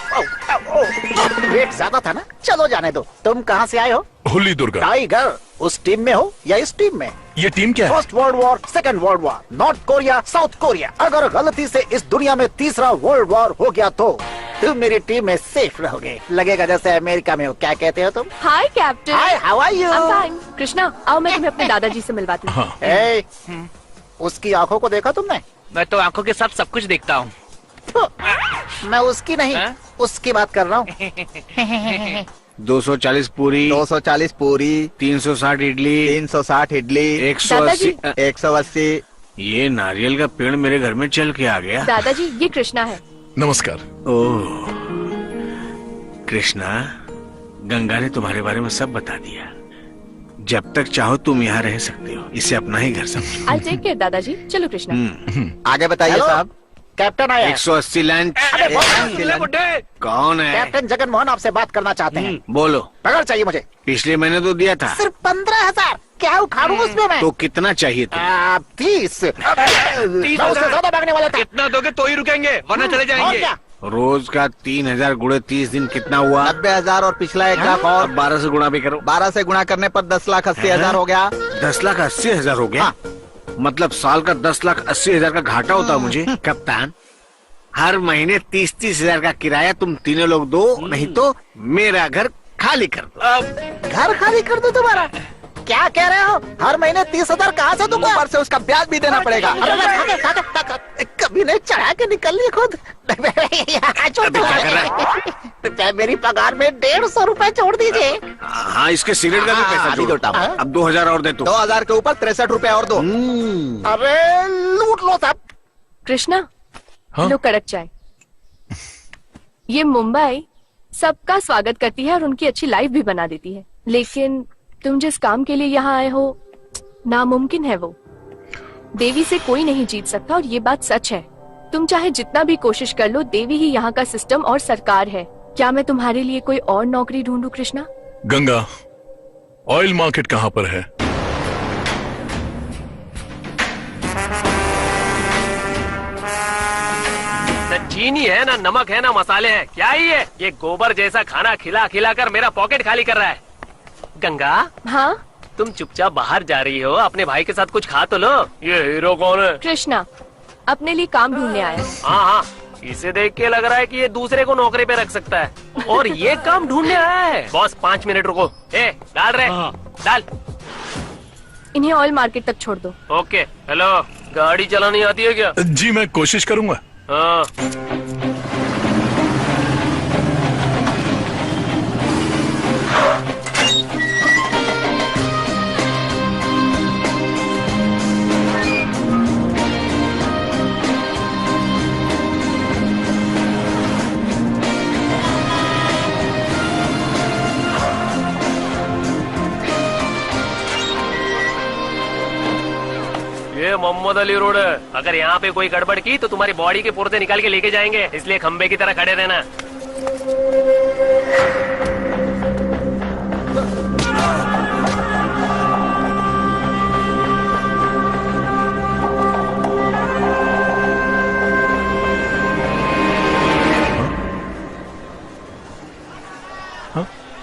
वेट ज्यादा था ना, चलो जाने दो। तुम कहाँ से आए हो? होली दुर्गा। टाइगर, उस टीम में हो या इस टीम में? ये टीम क्या है? First world war, second world war, north Korea, south Korea. अगर गलती से इस दुनिया में तीसरा वर्ल्ड वॉर हो गया तो तुम मेरी टीम में सेफ रहोगे। लगेगा जैसे अमेरिका में हो। क्या कहते हो तुम? Hi captain. Hi, how are you? I'm fine। Krishna, आओ मैं तुम्हें अपने दादाजी से मिलवाती हूँ। ए, उसकी आंखों को देखा तुमने? मैं तो आंखों के साथ सब कुछ देखता हूँ। मैं उसकी नहीं, उसकी बात कर रहा हूँ। 240 पूरी, 240 पूरी, 360 इडली, 360 इडली, 180। 180। ये नारियल का पेड़ मेरे घर में चल के आ गया। दादाजी, ये कृष्णा है। नमस्कार। ओह, कृष्णा, गंगा ने तुम्हारे बारे में सब बता दिया। जब तक चाहो तुम यहाँ रह सकते हो। इसे अपना ही घर समझो। I'll take care, दादाजी। चलो कृष्णा। आगे बताइए साहब। कैप्टन आया। 180 लंच। कौन है? कैप्टन जगन मोहन आपसे बात करना चाहते हैं। बोलो। पगार चाहिए मुझे। पिछले महीने तो दिया था। सिर्फ 15,000। क्या उखाड़ू उसमें मैं? तो कितना चाहिए था? 30। उससे ज्यादा मांगने वाला था। इतना दोगे तो ही रुकेंगे, वरना चले जाएंगे। रोज का 3,000 गुणे 30 दिन कितना हुआ? 90,000 और पिछला 1 लाख और 12 से गुणा भी करो। 12 से गुणा करने पर 10,80,000 हो गया। 10,80,000 हो गया? मतलब साल का 10,80,000 का घाटा होता है मुझे। कप्तान, हर महीने 30,000 का किराया तुम तीनों लोग दो, नहीं तो मेरा घर खाली कर दो। घर खाली कर दो तुम्हारा? क्या कह रहे हो? हर महीने 30,000 कहाँ से दूंगा? ऊपर से उसका ब्याज भी देना पड़ेगा। कभी नहीं चढ़ा के निकल ली खुद। मेरी पगार में 150 रुपए छोड़ दीजिए। हाँ, इसके सिगरेट का भी पैसा जोड़ो। अब 2,000 और दे दो। 2,000 के ऊपर 63 रुपए और दो। अरे लूट लो सब। कृष्णा, लो कड़क चाय। ये मुंबई सबका स्वागत करती है और उनकी अच्छी लाइफ भी बना देती है, लेकिन तुम जिस काम के लिए यहाँ आए हो, नामुमकिन है वो। देवी से कोई नहीं जीत सकता और ये बात सच है। तुम चाहे जितना भी कोशिश कर लो, देवी ही यहाँ का सिस्टम और सरकार है। क्या मैं तुम्हारे लिए कोई और नौकरी ढूंढूं कृष्णा? गंगा, ऑयल मार्केट कहाँ पर है? सच्ची चीनी है ना नमक है ना मसाले हैं, क्या ही है ये गोबर जैसा खाना खिला खिला कर मेरा पॉकेट खाली कर रहा है। गंगा, हाँ तुम चुपचाप बाहर जा रही हो, अपने भाई के साथ कुछ खा तो लो। ये हीरो कौन है? कृष्णा, अपने लिए काम ढूंढने आया। हाँ हाँ, इसे देख के लग रहा है कि ये दूसरे को नौकरी पे रख सकता है और ये काम ढूंढने आया है। बॉस 5 मिनट रुको। ए डाल रहे डाल। इन्हें ऑयल मार्केट तक छोड़ दो। ओके। हेलो, गाड़ी चलानी आती है क्या? जी मैं कोशिश करूंगा। हाँ। ये मोहम्मद अली रोड है। अगर यहाँ पे कोई गड़बड़ की तो तुम्हारी बॉडी के पुर्जे निकाल के लेके जाएंगे, इसलिए खंबे की तरह खड़े रहना।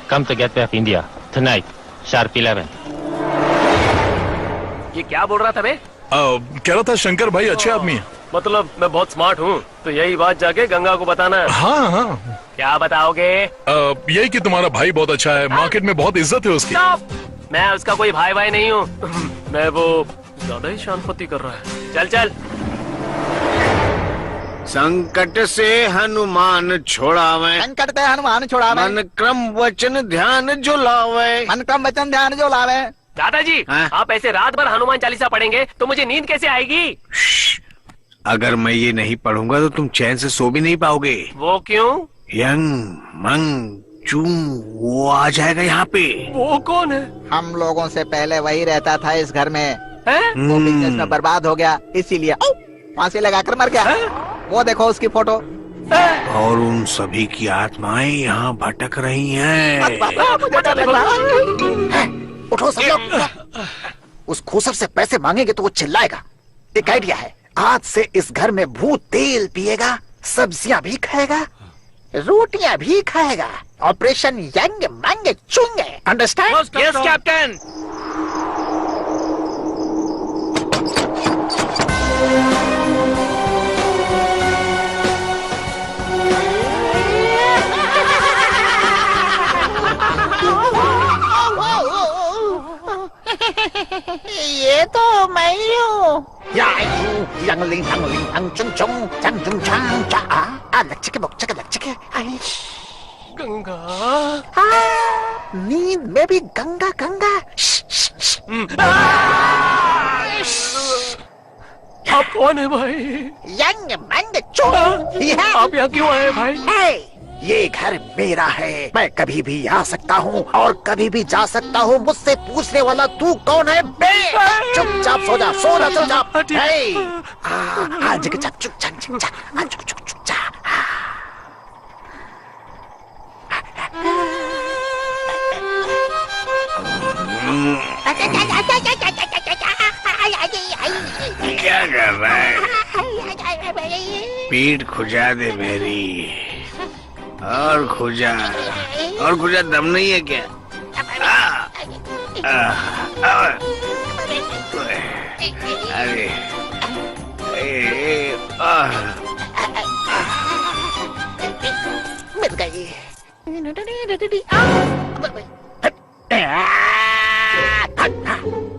Come to Gateway of India tonight, sharp 11. ये क्या बोल रहा था बे? कह रहा था शंकर भाई अच्छे आदमी है। मतलब मैं बहुत स्मार्ट हूँ, तो यही बात जाके गंगा को बताना है। हाँ हाँ। क्या बताओगे? यही कि तुम्हारा भाई बहुत अच्छा है, मार्केट में बहुत इज्जत है उसकी। Stop! मैं उसका कोई भाई भाई नहीं हूँ। मैं वो ज्यादा ही शानपति कर रहा है। चल चल। संकट से हनुमान छोड़ावे, संकट से हनुमान छोड़ावे, मन क्रम वचन ध्यान जो लावे, मन क्रम वचन ध्यान जो लावे। दादाजी, आप ऐसे रात भर हनुमान चालीसा पढ़ेंगे तो मुझे नींद कैसे आएगी? अगर मैं ये नहीं पढ़ूंगा तो तुम चैन से सो भी नहीं पाओगे। वो क्यों? यंग मंग चूं वो आ जाएगा यहाँ पे। वो कौन है? हम लोगों से पहले वही रहता था इस घर में। वो बिजनेस में बर्बाद हो गया, इसीलिए फांसी लगाकर मर गया। वो देखो उसकी फोटो। और उन सभी की आत्माएं यहाँ भटक रही हैं। उठो सब लोग। उस खूसर से पैसे मांगेंगे तो वो चिल्लाएगा। एक आइडिया है, आज से इस घर में भूत तेल पिएगा, सब्जियां भी खाएगा, रोटियां भी खाएगा। ऑपरेशन यंग मंग चुंगे। अंडरस्टैंड? Yes captain. ये तो मैं ही हूँ। गंगा, नींद में भी गंगा गंगा। आप कौन है भाई? यंग मंग चुंग। आप यहाँ क्यों आए भाई? ये घर मेरा है, मैं कभी भी आ सकता हूँ और कभी भी जा सकता हूँ। मुझसे पूछने वाला तू कौन है बे? चुपचाप सो जा, सो जा चुपचाप। आज चुप चुप चुप चुप चुप चुप चुप क्या कर रहा है? पीठ खुजा दे मेरी। और खुजा दम नहीं है क्या? अरे मिल गई।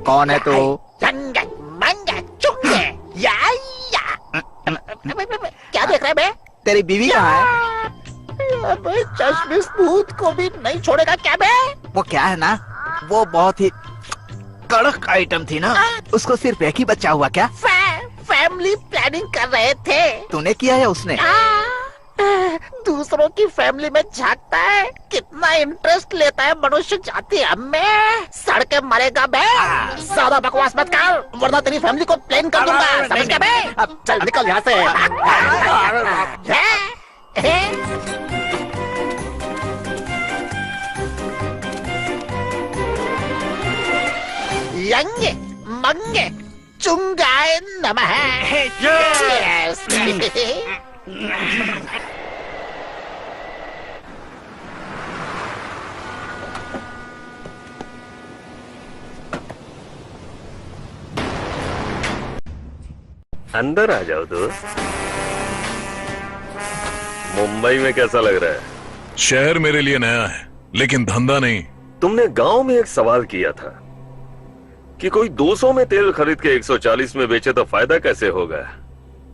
कौन है तू? क्या देख रहे बे? तेरी बीवी कहाँ है? चश्मिश भूत को भी नहीं छोड़ेगा क्या बे? वो क्या है ना, वो बहुत ही कड़क आइटम थी ना, उसको सिर्फ एक ही बच्चा हुआ क्या? फैमिली प्लानिंग कर रहे थे। तूने किया या उसने? दूसरों की फैमिली में झांकता है, कितना इंटरेस्ट लेता है मनुष्य जाति हमें। सड़ के मरेगा बे। ज्यादा बकवास मत कर, वरना तेरी फैमिली को प्लेन कर दूंगा, समझ गया बे? अब चल निकल यहाँ से। यंगे मंगे चुंगाए नमः। Cheers। अंदर आ जाओ दोस्त। मुंबई में कैसा लग रहा है? शहर मेरे लिए नया है, लेकिन धंधा नहीं। तुमने गांव में एक सवाल किया था कि कोई 200 में तेल खरीद के 140 में बेचे तो फायदा कैसे होगा।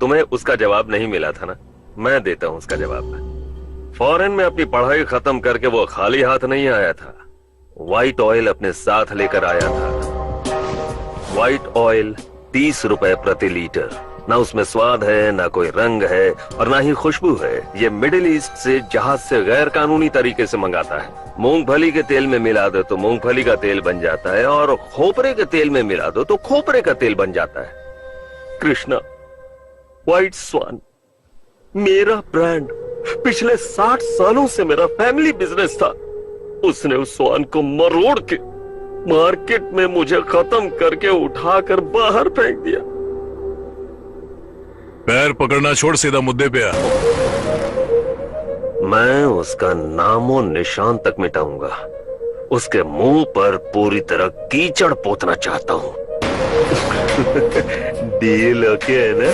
तुम्हें उसका जवाब नहीं मिला था ना, मैं देता हूं उसका जवाब। फॉरेन में अपनी पढ़ाई खत्म करके वो खाली हाथ नहीं आया था, व्हाइट ऑयल अपने साथ लेकर आया था। व्हाइट ऑयल 30 रुपए प्रति लीटर। ना उसमें स्वाद है, ना कोई रंग है और ना ही खुशबू है। ये मिडिल ईस्ट से जहाज से गैर कानूनी तरीके से मंगाता है। मूंगफली के तेल में मिला दो तो मूंगफली का तेल बन जाता है और खोपरे के तेल में मिला दो तो खोपरे का तेल बन जाता है। कृष्णा व्हाइट स्वान मेरा ब्रांड, पिछले 60 सालों से मेरा फैमिली बिजनेस था। उसने उस स्वान को मरोड़ के मार्केट में मुझे खत्म करके उठाकर बाहर फेंक दिया। पैर पकड़ना छोड़ सीधा मुद्दे पे आ। मैं उसका नामो निशान तक मिटाऊंगा। उसके मुंह पर पूरी तरह कीचड़ पोतना चाहता हूं। डील ओके है ना?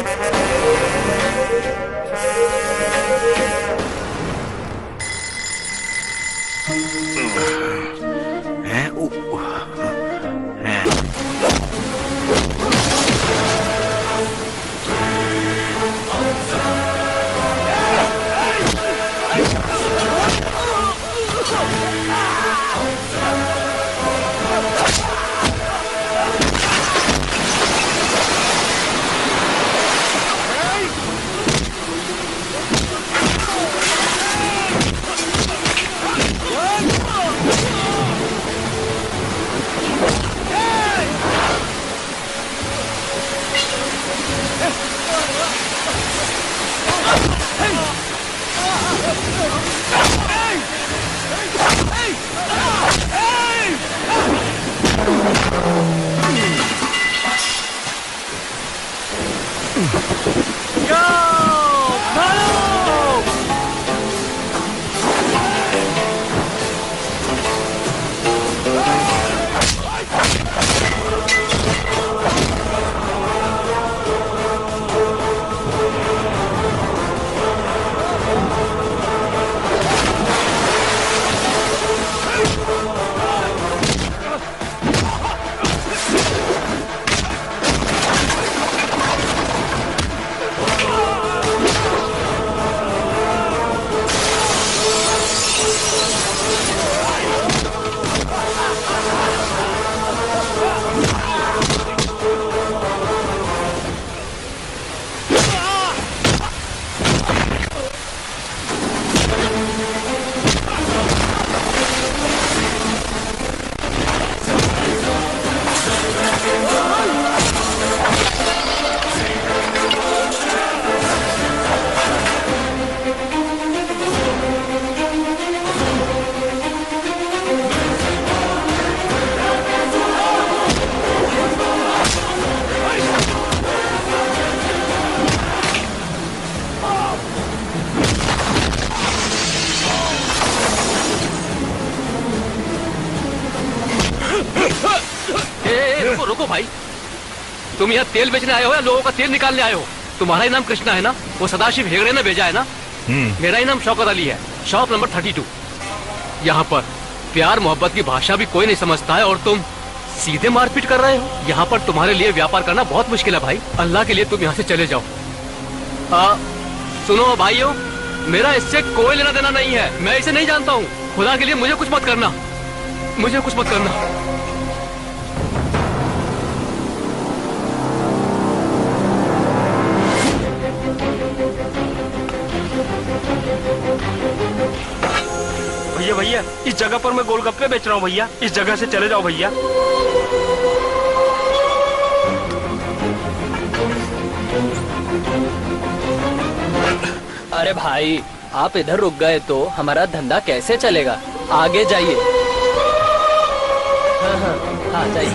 रुको भाई, तुम यहाँ तेल बेचने आए हो या लोगों का तेल निकालने आए हो? तुम्हारा ही नाम कृष्णा है ना? वो सदाशिव हेगड़े ने भेजा है ना? मेरा ही नाम शौकत अली है, शॉप नंबर 32। यहाँ पर प्यार मोहब्बत की भाषा भी कोई नहीं समझता है और तुम सीधे मारपीट कर रहे हो। यहाँ पर तुम्हारे लिए व्यापार करना बहुत मुश्किल है भाई। अल्लाह के लिए तुम यहाँ से चले जाओ। सुनो भाइयों, मेरा इससे कोई लेना देना नहीं है, मैं इसे नहीं जानता हूँ। खुदा के लिए मुझे कुछ मत करना, मुझे कुछ मत करना। भैया भैया, इस जगह पर मैं गोलगप्पे बेच रहा हूँ भैया, इस जगह से चले जाओ भैया। अरे भाई, आप इधर रुक गए तो हमारा धंधा कैसे चलेगा? आगे जाइए। हाँ जाइए।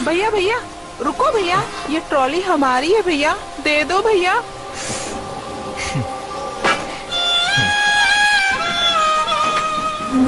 भैया भैया रुको भैया, ये ट्रॉली हमारी है भैया, दे दो भैया। तुम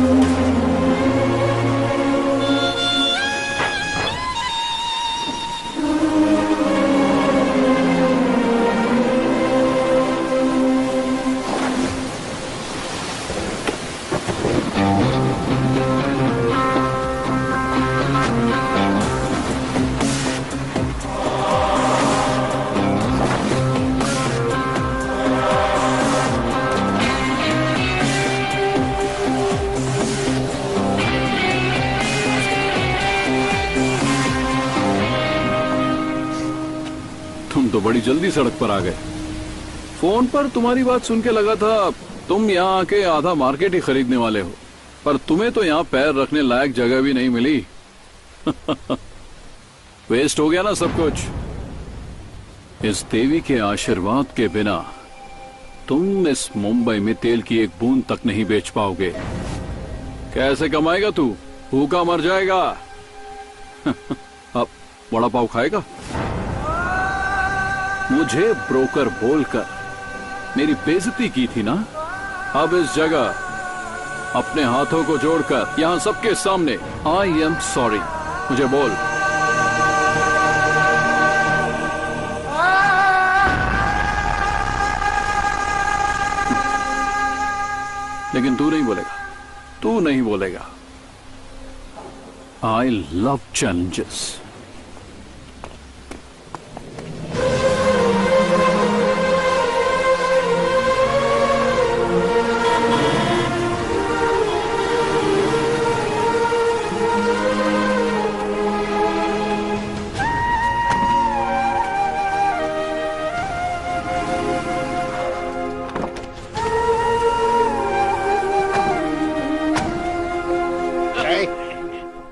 तो बड़ी जल्दी सड़क पर आ गए। फोन पर तुम्हारी बात सुन के लगा था तुम यहाँ आके आधा मार्केट ही खरीदने वाले हो, पर तुम्हें तो यहाँ पैर रखने लायक जगह भी नहीं मिली। वेस्ट हो गया ना सब कुछ। इस देवी के आशीर्वाद के बिना तुम इस मुंबई में तेल की एक बूंद तक नहीं बेच पाओगे। कैसे कमाएगा तू? भूखा मर जाएगा। अब वड़ा पाव खाएगा? मुझे ब्रोकर बोलकर मेरी बेइज्जती की थी ना। अब इस जगह अपने हाथों को जोड़कर यहां सबके सामने आई एम सॉरी मुझे बोल। लेकिन तू नहीं बोलेगा, तू नहीं बोलेगा। I love challenges.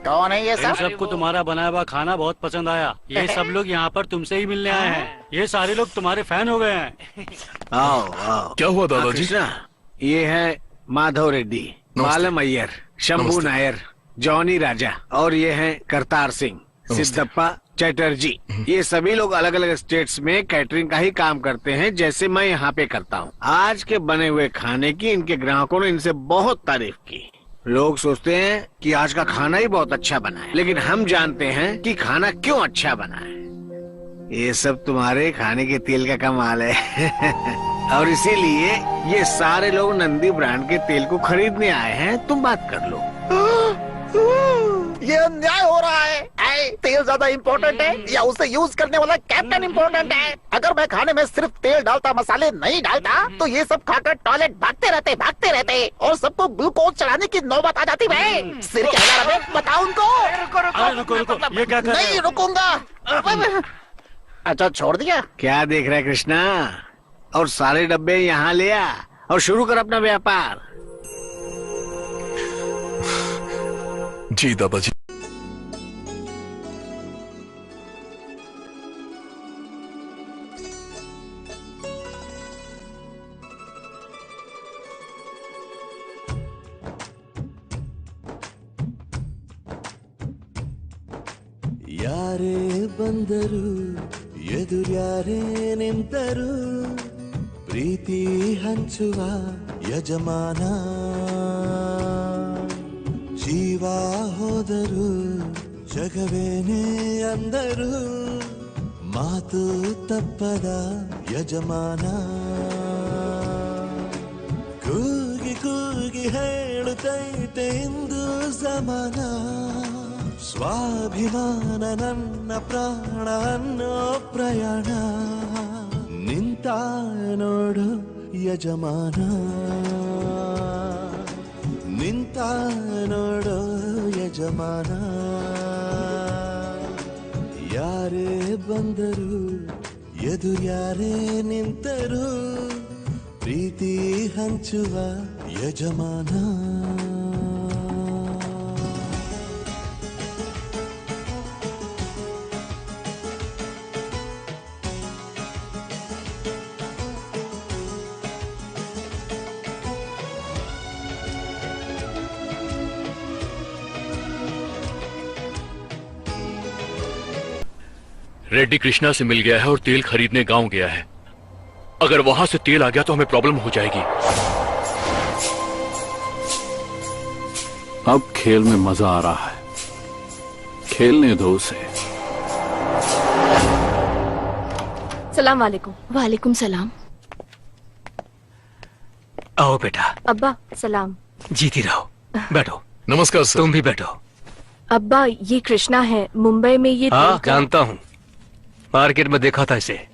कौन है ये इन सब? सबको तुम्हारा बनाया हुआ खाना बहुत पसंद आया। ये सब लोग यहाँ पर तुमसे ही मिलने आए हैं। ये सारे लोग तुम्हारे फैन हो गए हैं। आओ आओ। क्या हुआ दादाजी? कृष्णा, ये है माधव रेड्डी, मालम अय्यर, शंभू नायर, जॉनी राजा और ये हैं करतार सिंह, सिद्धप्पा चैटर्जी। ये सभी लोग अलग अलग स्टेट्स में कैटरिंग का ही काम करते हैं, जैसे मैं यहाँ पे करता हूँ। आज के बने हुए खाने की इनके ग्राहकों ने इनसे बहुत तारीफ की। लोग सोचते हैं कि आज का खाना ही बहुत अच्छा बना है, लेकिन हम जानते हैं कि खाना क्यों अच्छा बना है। ये सब तुम्हारे खाने के तेल का कमाल है। और इसीलिए ये सारे लोग नंदी ब्रांड के तेल को खरीदने आए हैं। तुम बात कर लो। ये अन्याय हो रहा है। तेल ज्यादा इम्पोर्टेंट है या उसे यूज करने वाला कैप्टन इम्पोर्टेंट है? अगर मैं खाने में सिर्फ तेल डालता, मसाले नहीं डालता, तो ये सब खाकर टॉयलेट भागते रहते और सबको ग्लूकोज चढ़ाने की नौबत आ जाती। भाई सिर क्या हिला रहा है? बताओ उनको। रुको, ये क्या कर रहे नहीं हो? रुकूंगा। अच्छा छोड़ दिया। क्या देख रहा है कृष्णा? और सारे डब्बे यहाँ ले आ और शुरू कर अपना व्यापार। जी दादाजी। ಯಾರೇ ಬಂದರು ಎದುರ್ಯಾರೇ ನಿಂತರು ಪ್ರೀತಿ ಹಂಚುವ ಯಜಮಾನ ಜೀವ ಹೋದರು ಜಗವೇನೇ ಅಂದರು ಮಾತು ತಪ್ಪದ ಯಜಮಾನ ಕೂಗಿ ಕೂಗಿ ಹೇಳುತ್ತೈತೆ ಇಂದು ಸಮಾನ ಸ್ವಾಭಿಮಾನ ನನ್ನ ಪ್ರಾಣ ಅನ್ನೋ ಪ್ರಯಾಣ ನಿಂತ ನೋಡು ಯಜಮಾನ ನಿಂತ ನೋಡು ಯಜಮಾನ ಯಾರೇ ಬಂದರು ಎದುರ್ಯಾರೇ ನಿಂತರು ಪ್ರೀತಿ ಹಂಚುವ ಯಜಮಾನ रेड्डी कृष्णा से मिल गया है और तेल खरीदने गांव गया है। अगर वहां से तेल आ गया तो हमें प्रॉब्लम हो जाएगी। अब खेल में मजा आ रहा है, खेलने दो उसे। सलाम वालेकुम। वालेकुम सलाम। आओ बेटा। अब्बा सलाम। जीती रहो, बैठो। नमस्कार सर। तुम भी बैठो। अब्बा ये कृष्णा है, मुंबई में ये हाँ जानता हूँ, मार्केट में देखा था इसे।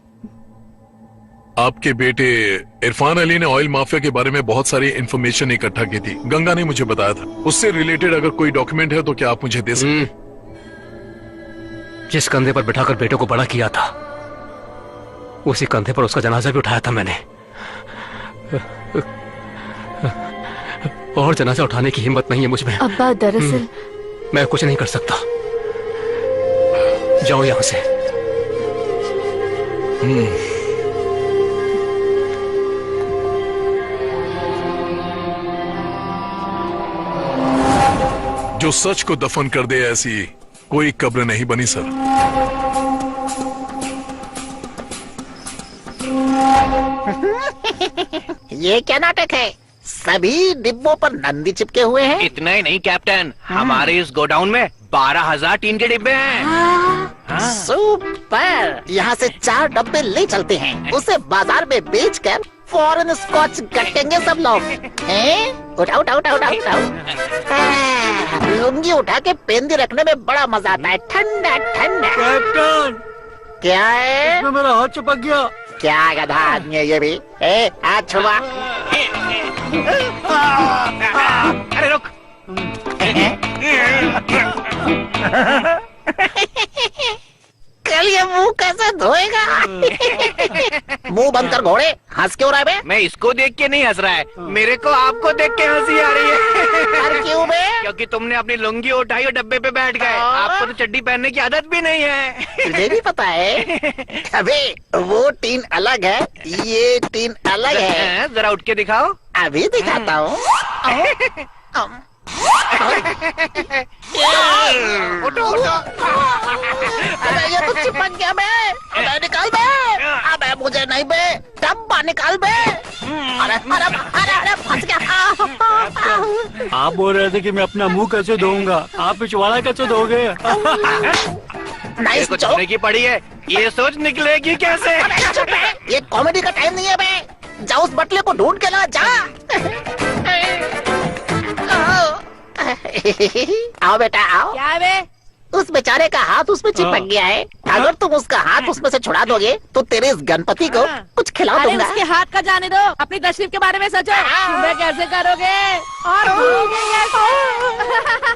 आपके बेटे इरफान अली ने ऑयल माफिया के बारे में बहुत सारी इंफॉर्मेशन इकट्ठा की थी, गंगा ने मुझे बताया था। उससे रिलेटेड अगर कोई डॉक्यूमेंट है तो क्या आप मुझे दे सकते हैं? जिस कंधे पर बिठाकर बेटे को बड़ा किया था, उसी कंधे पर उसका जनाजा भी उठाया था मैंने। और जनाजा उठाने की हिम्मत नहीं है मुझ में। अब्बा दरअसल मैं कुछ नहीं कर सकता, जाओ यहां से। जो सच को दफन कर दे ऐसी कोई कब्र नहीं बनी सर। ये क्या नाटक है? सभी डिब्बों पर नंदी चिपके हुए हैं। इतना ही नहीं कैप्टन, हमारे इस गोडाउन में 12,000 टीन के डिब्बे हैं। सुपर। यहाँ से 4 डब्बे ले चलते हैं, उसे बाजार में बेचकर फॉरेन स्कॉच गटेंगे सब लोग। हैं? उठाओ उठाओ उठाओ उठाओ उठाओ। लुंगी उठा के पेंदी रखने में बड़ा मजा आता है, ठंडा ठंडा। कैप्टन क्या है? इसमें मेरा हाथ चिपक गया। क्या गधा आदमी है ये भी? हाथ छुआ। अरे रुक। कल ये मुंह कैसे धोएगा? मुंह बंद कर घोड़े, हंस क्यों रहा है बे? मैं इसको देख के नहीं हंस रहा है, मेरे को आपको देख के हंसी आ रही है। अरे क्यों बे? क्योंकि तुमने अपनी लुंगी उठाई और डब्बे पे बैठ गए। आपको तो चड्डी पहनने की आदत भी नहीं है। तुझे भी पता है? अबे वो टीन अलग है, ये टीन अलग है। जरा उठ के दिखाओ। अभी दिखाता हूँ। उठो उठो। अबे ये तो चिपक गया बे। अबे निकाल बे। अबे मुझे नहीं बे, डब्बा निकाल बे। अरे अरे अरे अरे फंस गया। आप बोल रहे थे कि मैं अपना मुंह कैसे धोऊंगा, आप पिछवाड़ा कैसे धोगे? नाइस कुछ जोक। होने की पड़ी है, ये सोच निकलेगी कैसे? अबे चुप है, ये कॉमेडी का टाइम नहीं है बे। जा उस बटले को ढूंढ के ला, जा। आओ बेटा आओ। क्या बे? उस बेचारे का हाथ उसमें चिपक गया है, अगर तुम उसका हाथ उसमें से छुड़ा दोगे तो तेरे इस गणपति को कुछ खिला अरे दूंगा। उसके हाथ का जाने दो, अपनी तशरीफ के बारे में सोचो। तुम्हें कैसे करोगे और भूलोगे कैसे?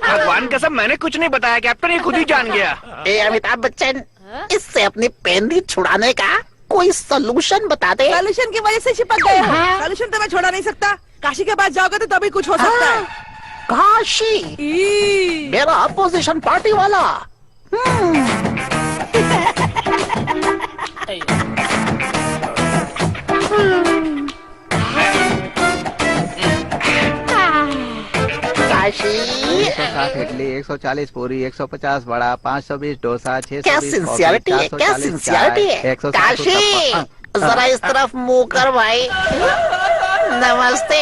भगवान कसम मैंने कुछ नहीं बताया कैप्टन, ये खुद ही जान गया। ए अमिताभ बच्चन, इससे अपनी पेंदी छुड़ाने का कोई सोल्यूशन बता दे। सोल्यूशन की वजह से चिपक गए हो। सोल्यूशन तो मैं छोड़ा नहीं सकता, काशी के पास जाओगे तो तभी कुछ हो सकता है। काशी मेरा अपोजिशन पार्टी वाला। काशी 160 इडली, 140 पूरी, 150 बड़ा, 520 डोसा, 620 क्या सिंसियरिटी है, क्या सिंसियरिटी है। काशी जरा इस तरफ मुंह कर भाई। नमस्ते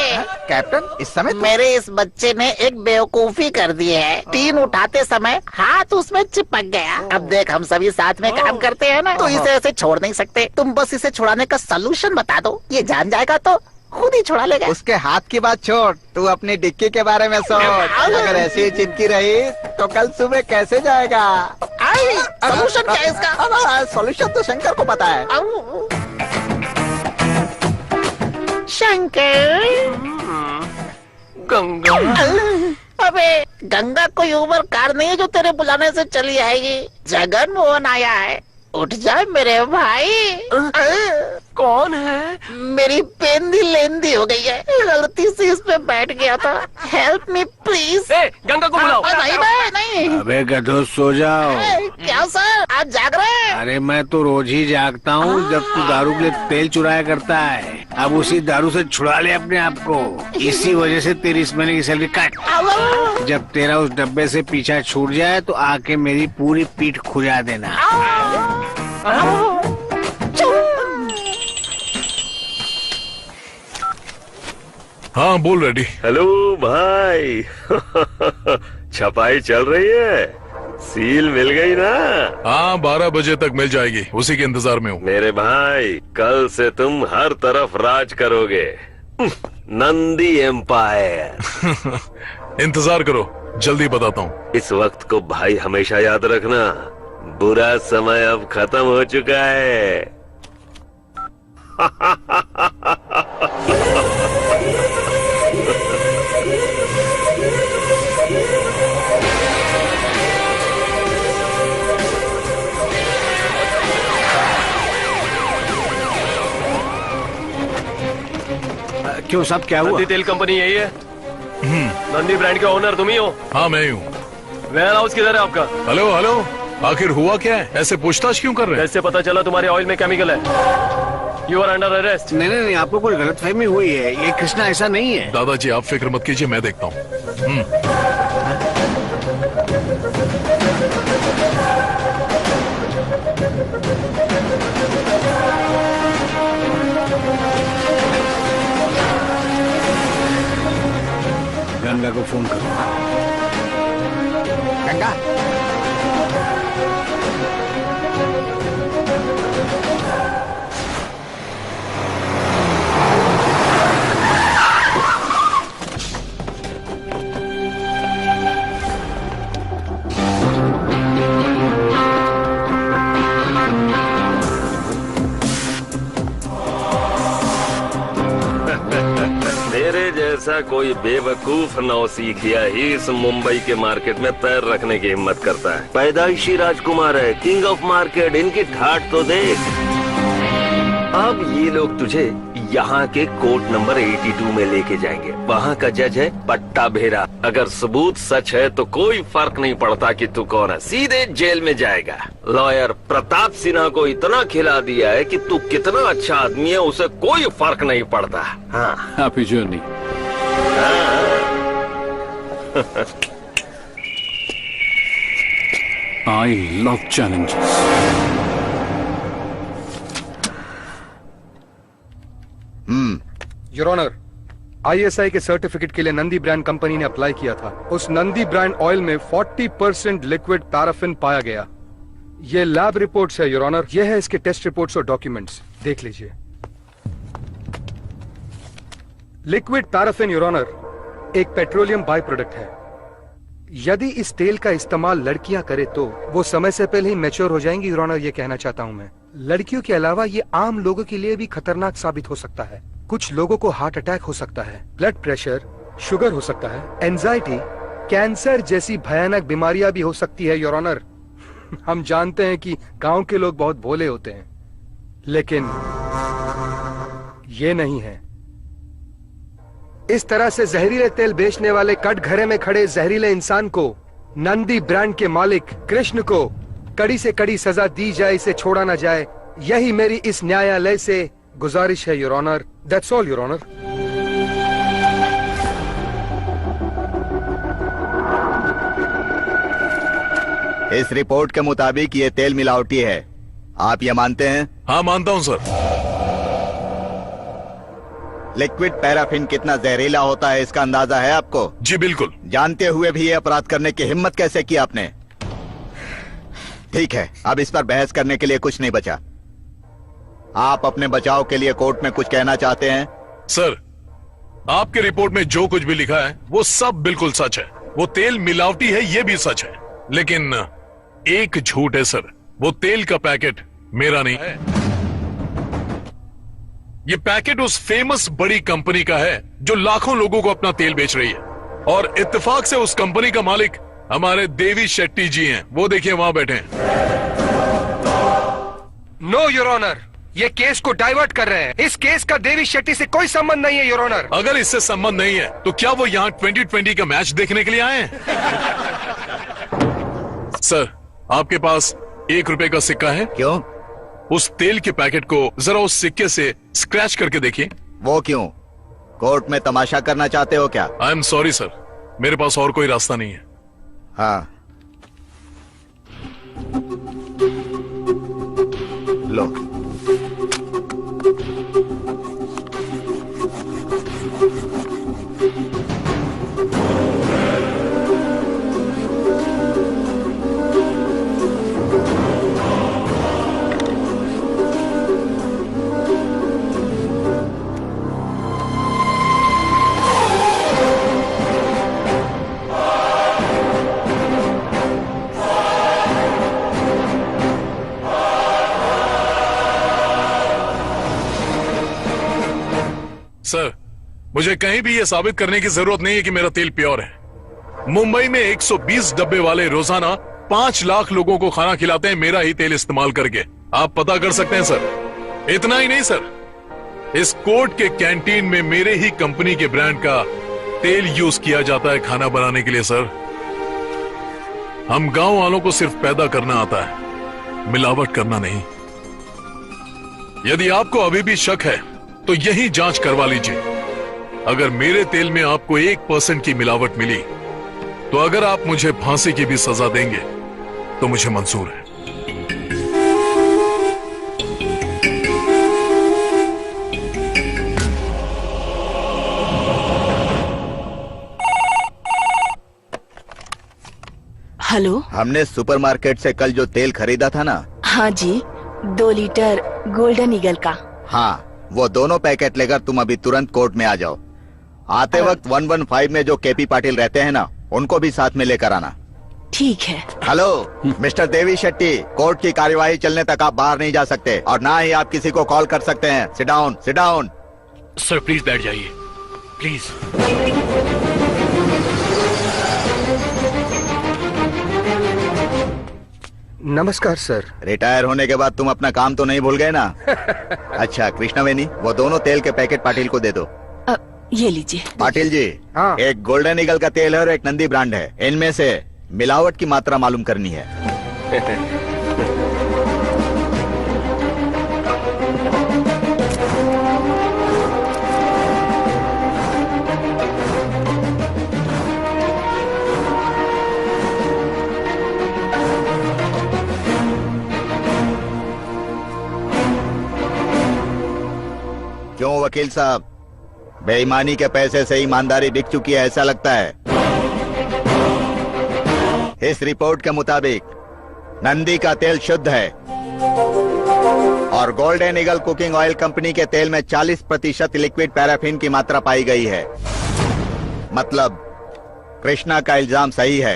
कैप्टन। इस समय मेरे इस बच्चे ने एक बेवकूफी कर दी है, टीन उठाते समय हाथ उसमें चिपक गया। अब देख हम सभी साथ में काम करते हैं ना, तो इसे ऐसे छोड़ नहीं सकते। तुम बस इसे छुड़ाने का सलूशन बता दो, ये जान जाएगा तो खुद ही छुड़ा लेगा। उसके हाथ की बात छोड़, तू अपनी डिक्की के बारे में सोच। अगर ऐसी ही चिपकी रही तो कल सुबह कैसे जाएगा? सलूशन क्या है इसका? सॉल्यूशन तो शंकर को पता है। शंकर। गंगा। अबे गंगा कोई उबर कार नहीं है जो तेरे बुलाने से चली आएगी। जगन मोहन आया है, उठ जाए मेरे भाई। कौन है? मेरी पेंदी लेंदी हो गई है, गलती से इस पे बैठ गया था। Help me please. गंगा को बुलाओ। नहीं बे नहीं। अबे गधो सो जाओ। क्या सर आज जाग रहे हैं? अरे मैं तो रोज ही जागता हूँ जब तू दारू के लिए तेल चुराया करता है। अब उसी दारू से छुड़ा ले अपने आप को, इसी वजह से तेरी इस महीने की सैलरी काट। जब तेरा उस डब्बे से पीछा छूट जाए तो आके मेरी पूरी पीठ खुजा देना। हाँ बोल रेडी। हेलो भाई। छपाई चल रही है, सील मिल गई ना? हाँ 12 बजे तक मिल जाएगी, उसी के इंतजार में हूँ। मेरे भाई कल से तुम हर तरफ राज करोगे, नंदी एम्पायर। इंतजार करो, जल्दी बताता हूँ। इस वक्त को भाई हमेशा याद रखना, बुरा समय अब खत्म हो चुका है। क्यों सब क्या हुआ? नंदी तेल कंपनी यही है? नंदी ब्रांड के ओनर तुम ही हो? हाँ मैं ही हूँ। वेयर हाउस किधर है आपका? हेलो हेलो, आखिर हुआ क्या है? ऐसे पूछताछ क्यों कर रहे हैं? कैसे पता चला तुम्हारे ऑयल में केमिकल है? You are under arrest. नहीं नहीं नहीं, आपको कोई गलतफहमी हुई है, ये कृष्णा ऐसा नहीं है। दादाजी आप फिक्र मत कीजिए, मैं देखता हूँ। गंगा को फोन करो। गंगा, जैसा कोई बेवकूफ नौसीखिया ही इस मुंबई के मार्केट में पैर रखने की हिम्मत करता है। पैदाइशी राजकुमार है, किंग ऑफ मार्केट, इनकी ठाट तो देख। अब ये लोग तुझे यहाँ के कोर्ट नंबर 82 में लेके जाएंगे। वहाँ का जज है पट्टा भेरा। अगर सबूत सच है तो कोई फर्क नहीं पड़ता कि तू कौन है, सीधे जेल में जाएगा। लॉयर प्रताप सिन्हा को इतना खिला दिया है कि तू कितना अच्छा आदमी है उसे कोई फर्क नहीं पड़ता। हाँ, happy journey. I love challenges. Your honour, ISI के सर्टिफिकेट के लिए नंदी ब्रांड कंपनी ने अप्लाई किया था। उस नंदी ब्रांड ऑयल में 40% लिक्विड पैराफिन पाया गया। ये लैब रिपोर्ट्स है योर ऑनर, ये है इसके टेस्ट रिपोर्ट्स और डॉक्यूमेंट्स, देख लीजिए। लिक्विड पैराफिन योर ऑनर एक पेट्रोलियम बाई प्रोडक्ट है। यदि इस तेल का इस्तेमाल लड़कियां करे तो वो समय से पहले ही मैच्योर हो जाएंगी योर ऑनर, ये कहना चाहता हूं मैं। लड़कियों के अलावा ये आम लोगों के लिए भी खतरनाक साबित हो सकता है। कुछ लोगों को हार्ट अटैक हो सकता है, ब्लड प्रेशर, शुगर हो सकता है, एंजाइटी, कैंसर जैसी भयानक बीमारियां भी हो सकती है योर ऑनर। हम जानते हैं कि गांव के लोग बहुत भोले होते हैं, लेकिन ये नहीं है। इस तरह से जहरीले तेल बेचने वाले कटघरे में खड़े जहरीले इंसान को नंदी ब्रांड के मालिक कृष्ण को कड़ी से कड़ी सजा दी जाए, इसे छोड़ा ना जाए, यही मेरी इस न्यायालय से गुजारिश है your honour. That's all your honour. इस रिपोर्ट के मुताबिक ये तेल मिलावटी है, आप ये मानते हैं? हाँ मानता हूँ सर। लिक्विड पैराफिन कितना जहरीला होता है इसका अंदाजा है आपको? जी बिल्कुल। जानते हुए भी ये अपराध करने की हिम्मत कैसे की आपने? ठीक है, अब इस पर बहस करने के लिए कुछ नहीं बचा। आप अपने बचाव के लिए कोर्ट में कुछ कहना चाहते हैं? सर, आपके रिपोर्ट में जो कुछ भी लिखा है वो सब बिल्कुल सच है। वो तेल मिलावटी है ये भी सच है, लेकिन एक झूठ है सर, वो तेल का पैकेट मेरा नहीं है। ये पैकेट उस फेमस बड़ी कंपनी का है जो लाखों लोगों को अपना तेल बेच रही है, और इत्तेफाक से उस कंपनी का मालिक हमारे देवी शेट्टी जी हैं। वो देखिए वहां बैठे हैं। नो योर ऑनर, ये केस को डाइवर्ट कर रहे हैं। इस केस का देवी शेट्टी से कोई संबंध नहीं है योर ऑनर। अगर इससे संबंध नहीं है तो क्या वो यहाँ 2020 का मैच देखने के लिए आए हैं? सर, आपके पास 1 रुपए का सिक्का है? क्यों? उस तेल के पैकेट को जरा उस सिक्के से स्क्रैच करके देखिए। वो क्यों? कोर्ट में तमाशा करना चाहते हो क्या? आई एम सॉरी सर, मेरे पास और कोई रास्ता नहीं है। हाँ लो। सर, मुझे कहीं भी ये साबित करने की जरूरत नहीं है कि मेरा तेल प्योर है। मुंबई में 120 डब्बे वाले रोजाना 5 लाख लोगों को खाना खिलाते हैं मेरा ही तेल इस्तेमाल करके। आप पता कर सकते हैं सर। इतना ही नहीं सर, इस कोर्ट के कैंटीन में मेरे ही कंपनी के ब्रांड का तेल यूज किया जाता है खाना बनाने के लिए सर। हम गांव वालों को सिर्फ पैदा करना आता है, मिलावट करना नहीं। यदि आपको अभी भी शक है तो यही जांच करवा लीजिए। अगर मेरे तेल में आपको 1% की मिलावट मिली तो अगर आप मुझे फांसी की भी सजा देंगे तो मुझे मंजूर है। हेलो, हमने सुपरमार्केट से कल जो तेल खरीदा था ना। हाँ जी, 2 लीटर गोल्डन ईगल का। हाँ, वो दोनों पैकेट लेकर तुम अभी तुरंत कोर्ट में आ जाओ। आते वक्त 115 में जो केपी पाटिल रहते हैं ना, उनको भी साथ में लेकर आना। ठीक है। Hello mister Devi Shetty, court की कार्यवाही चलने तक आप बाहर नहीं जा सकते और ना ही आप किसी को कॉल कर सकते हैं। Sit down, sit down. Sir please बैठ जाइए, प्लीज। नमस्कार सर। रिटायर होने के बाद तुम अपना काम तो नहीं भूल गए ना? अच्छा कृष्णवेणी, वो दोनों तेल के पैकेट पाटिल को दे दो। ये लीजिए। पाटिल जी, एक गोल्डन ईगल का तेल है और एक नंदी ब्रांड है। इनमें से मिलावट की मात्रा मालूम करनी है। क्यों वकील साहब, बेईमानी के पैसे से ईमानदारी बिक चुकी है ऐसा लगता है? इस रिपोर्ट के मुताबिक नंदी का तेल शुद्ध है और golden eagle cooking oil company के तेल में 40% लिक्विड पैराफिन की मात्रा पाई गई है। मतलब कृष्णा का इल्जाम सही है।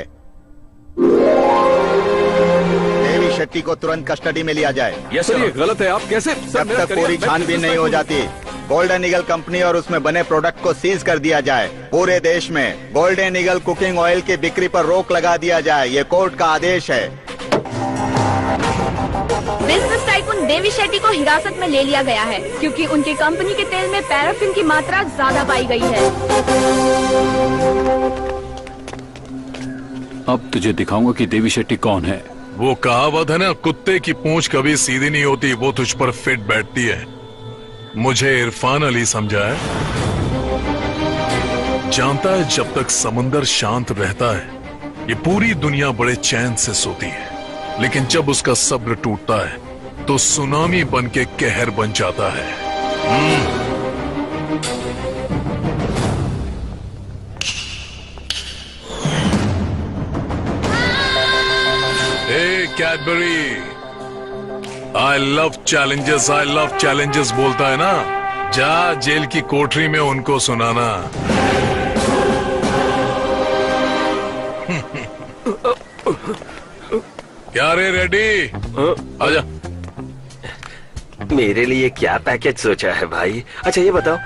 देवी शेट्टी को तुरंत कस्टडी में लिया जाए। यस सर, ये गलत है। आप कैसे? जब तक पूरी छानबीन नहीं हो जाती, गोल्डन ईगल कंपनी और उसमें बने प्रोडक्ट को सीज कर दिया जाए। पूरे देश में गोल्डन ईगल कुकिंग ऑयल की बिक्री पर रोक लगा दिया जाए। ये कोर्ट का आदेश है। बिजनेस टाइकून देवी शेट्टी को हिरासत में ले लिया गया है क्योंकि उनकी कंपनी के तेल में पैराफिन की मात्रा ज्यादा पाई गई है। अब तुझे दिखाऊंगा कि देवी शेट्टी कौन है। वो कहावत है ना, कुत्ते की पूंछ कभी सीधी नहीं होती, वो तुझ पर फिट बैठती है। मुझे इरफान अली समझा है। जानता है जब तक समंदर शांत रहता है ये पूरी दुनिया बड़े चैन से सोती है, लेकिन जब उसका सब्र टूटता है तो सुनामी बन के कहर बन जाता है। हे कैडबरी, आई लव चैलेंजेस बोलता है ना, जा जेल की कोठरी में उनको सुनाना। क्या रे रेडी? आजा। मेरे लिए क्या पैकेज सोचा है भाई? अच्छा ये बताओ,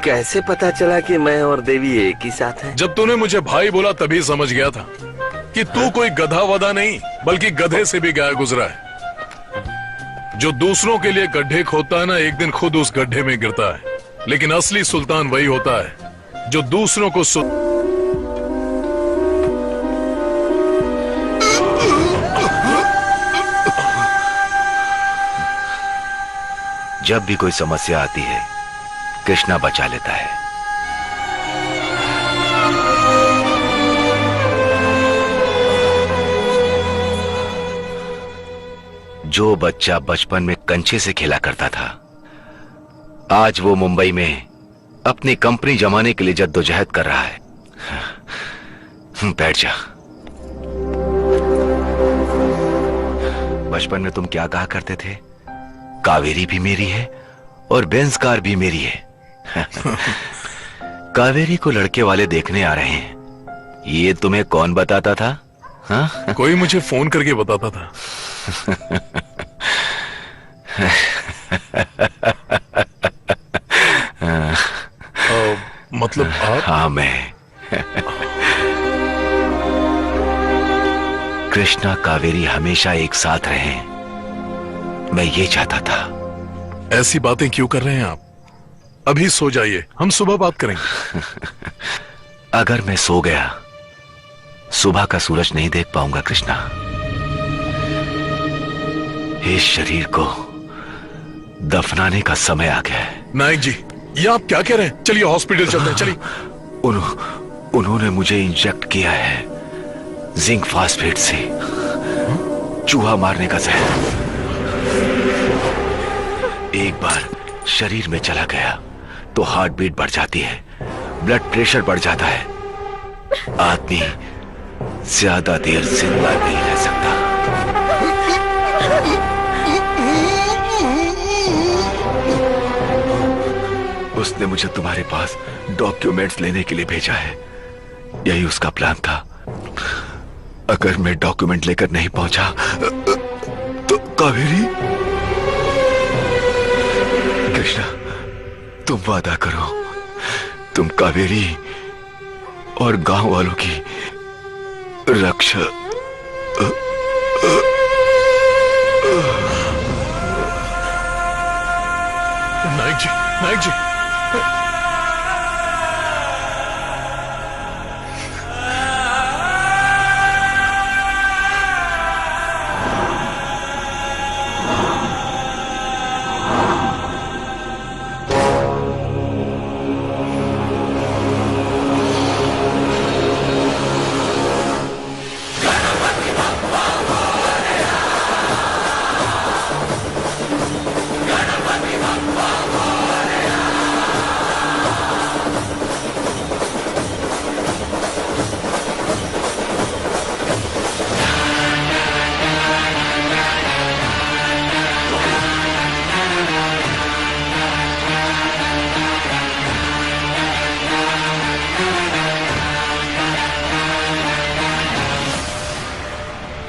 कैसे पता चला कि मैं और देवी एक ही साथ हैं? जब तूने मुझे भाई बोला तभी समझ गया था कि तू कोई गधा वधा नहीं बल्कि गधे से भी गया गुजरा है। जो दूसरों के लिए गड्ढे खोदता है ना, एक दिन खुद उस गड्ढे में गिरता है। लेकिन असली सुल्तान वही होता है जो दूसरों को जब भी कोई समस्या आती है कृष्णा बचा लेता है। जो बच्चा बचपन में कंचे से खेला करता था, आज वो मुंबई में अपनी कंपनी जमाने के लिए जद्दोजहद कर रहा है। बैठ जा। बचपन में तुम क्या कहा करते थे? कावेरी भी मेरी है और बेंज कार भी मेरी है। कावेरी को लड़के वाले देखने आ रहे हैं, ये तुम्हें कौन बताता था? हाँ? कोई मुझे फोन करके बताता था। मतलब आप? हाँ, मैं कृष्णा कावेरी हमेशा एक साथ रहें, मैं ये चाहता था। ऐसी बातें क्यों कर रहे हैं आप? अभी सो जाइए, हम सुबह बात करेंगे। अगर मैं सो गया, सुबह का सूरज नहीं देख पाऊंगा कृष्णा। इस शरीर को दफनाने का समय आ गया है। नायक जी, ये आप क्या कह रहे हैं? चलिए हॉस्पिटल चलते हैं, चलिए। उन्होंने मुझे इंजेक्ट किया है जिंक फास्फेट से, चूहा मारने का जहर। एक बार शरीर में चला गया तो हार्ट बीट बढ़ जाती है, ब्लड प्रेशर बढ़ जाता है, आदमी ज्यादा देर जिंदा नहीं रह सकता। उसने मुझे तुम्हारे पास डॉक्यूमेंट्स लेने के लिए भेजा है, यही उसका प्लान था। अगर मैं डॉक्यूमेंट लेकर नहीं पहुंचा तो कावेरी। कृष्णा, तुम वादा करो, तुम कावेरी और गांव वालों की रक्षा। नायक जी, नायक जी।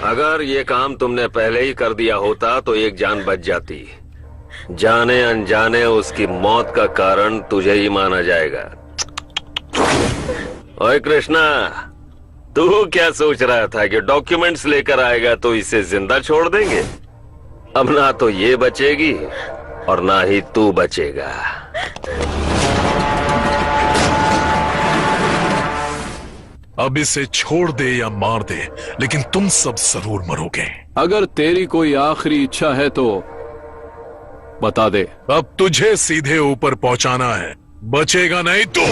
अगर ये काम तुमने पहले ही कर दिया होता तो एक जान बच जाती। जाने अनजाने उसकी मौत का कारण तुझे ही माना जाएगा। ओए कृष्णा, तू क्या सोच रहा था कि डॉक्यूमेंट्स लेकर आएगा तो इसे जिंदा छोड़ देंगे? अब ना तो ये बचेगी और ना ही तू बचेगा। अब इसे छोड़ दे या मार दे, लेकिन तुम सब जरूर मरोगे। अगर तेरी कोई आखिरी इच्छा है तो बता दे। अब तुझे सीधे ऊपर पहुंचाना है, बचेगा नहीं तू।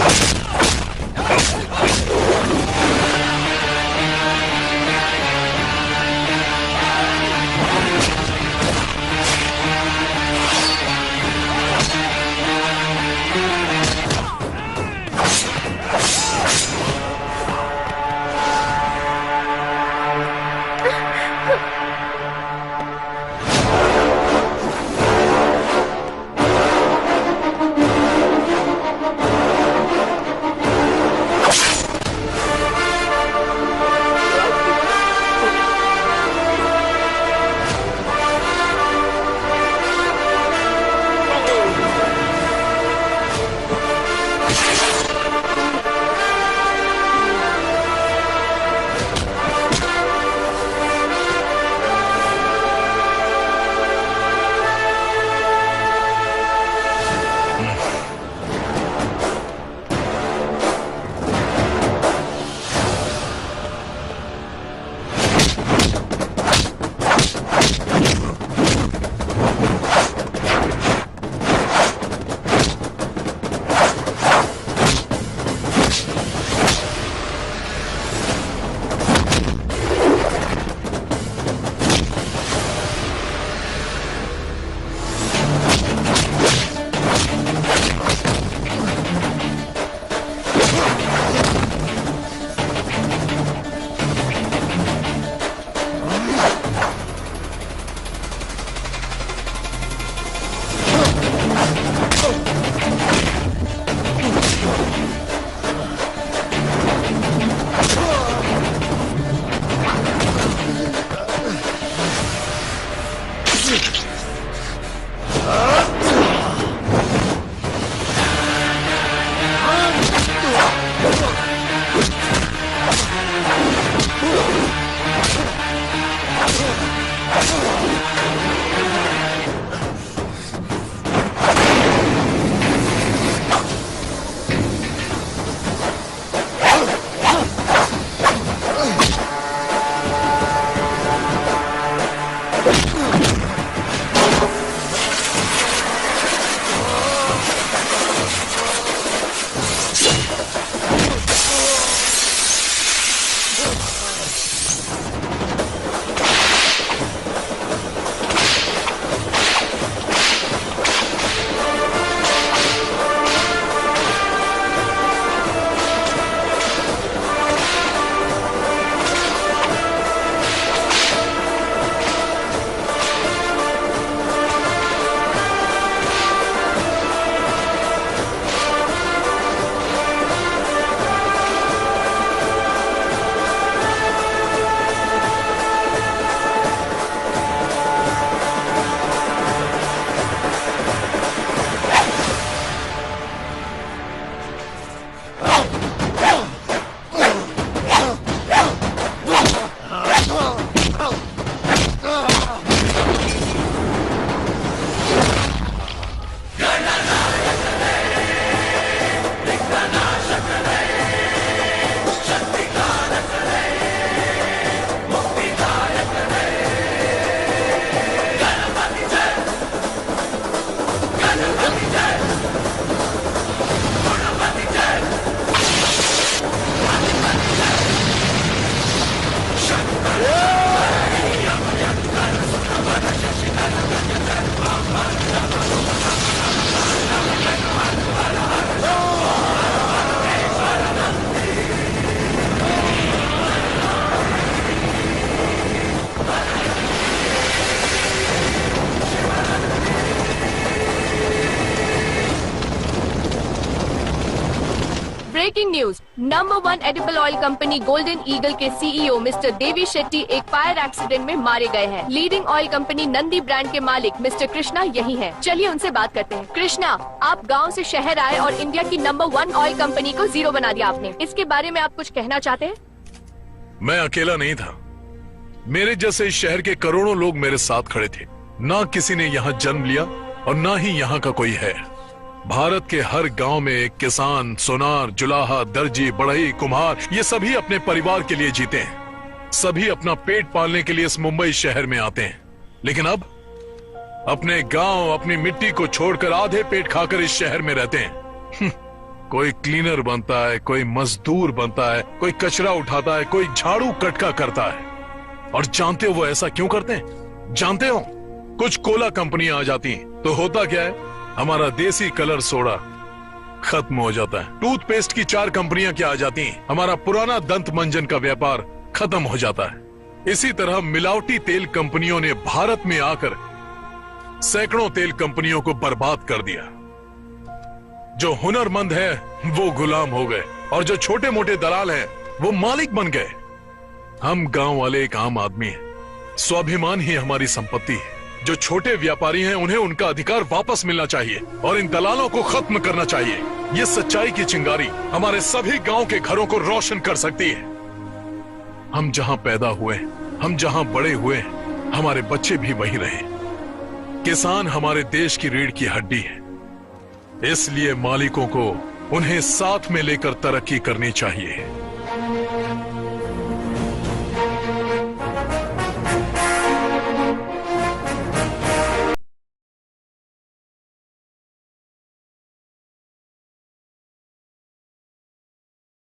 Breaking news, number 1 edible oil company golden eagle के सीईओ मिस्टर देवी शेट्टी एक फायर एक्सीडेंट में मारे गए हैं। Leading oil company Nandi brand के मालिक मिस्टर कृष्णा यही हैं। चलिए उनसे बात करते हैं। कृष्णा, आप गांव से शहर आए और इंडिया की नंबर 1 ऑयल कंपनी को जीरो बना दिया आपने। इसके बारे में आप कुछ कहना चाहते हैं? मैं अकेला नहीं था, मेरे जैसे इस शहर के करोड़ों लोग मेरे साथ खड़े थे। ना किसी ने यहाँ जन्म लिया और ना ही यहाँ का कोई है। भारत के हर गांव में एक किसान, सोनार, जुलाहा, दर्जी, बढ़ई, कुम्हार, ये सभी अपने परिवार के लिए जीते हैं। सभी अपना पेट पालने के लिए इस मुंबई शहर में आते हैं। लेकिन अब अपने गांव, अपनी मिट्टी को छोड़कर आधे पेट खाकर इस शहर में रहते हैं। कोई क्लीनर बनता है, कोई मजदूर बनता है, कोई कचरा उठाता है, कोई झाड़ू कटका करता है। और जानते हो वो ऐसा क्यों करते हैं? जानते हो, कुछ कोला कंपनियां आ जाती हैं तो होता क्या है, हमारा देसी कलर सोडा खत्म हो जाता है। टूथपेस्ट की 4 कंपनियां क्या आ जाती हैं, हमारा पुराना दंत मंजन का व्यापार खत्म हो जाता है। इसी तरह मिलावटी तेल कंपनियों ने भारत में आकर सैकड़ों तेल कंपनियों को बर्बाद कर दिया। जो हुनरमंद है वो गुलाम हो गए और जो छोटे मोटे दलाल हैं वो मालिक बन गए। हम गांव वाले एक आम आदमी हैं, स्वाभिमान ही हमारी संपत्ति है। जो छोटे व्यापारी हैं उन्हें उनका अधिकार वापस मिलना चाहिए और इन दलालों को खत्म करना चाहिए। ये सच्चाई की चिंगारी हमारे सभी गांव के घरों को रोशन कर सकती है। हम जहां पैदा हुए, हम जहां बड़े हुए, हमारे बच्चे भी वहीं रहे। किसान हमारे देश की रीढ़ की हड्डी है, इसलिए मालिकों को उन्हें साथ में लेकर तरक्की करनी चाहिए।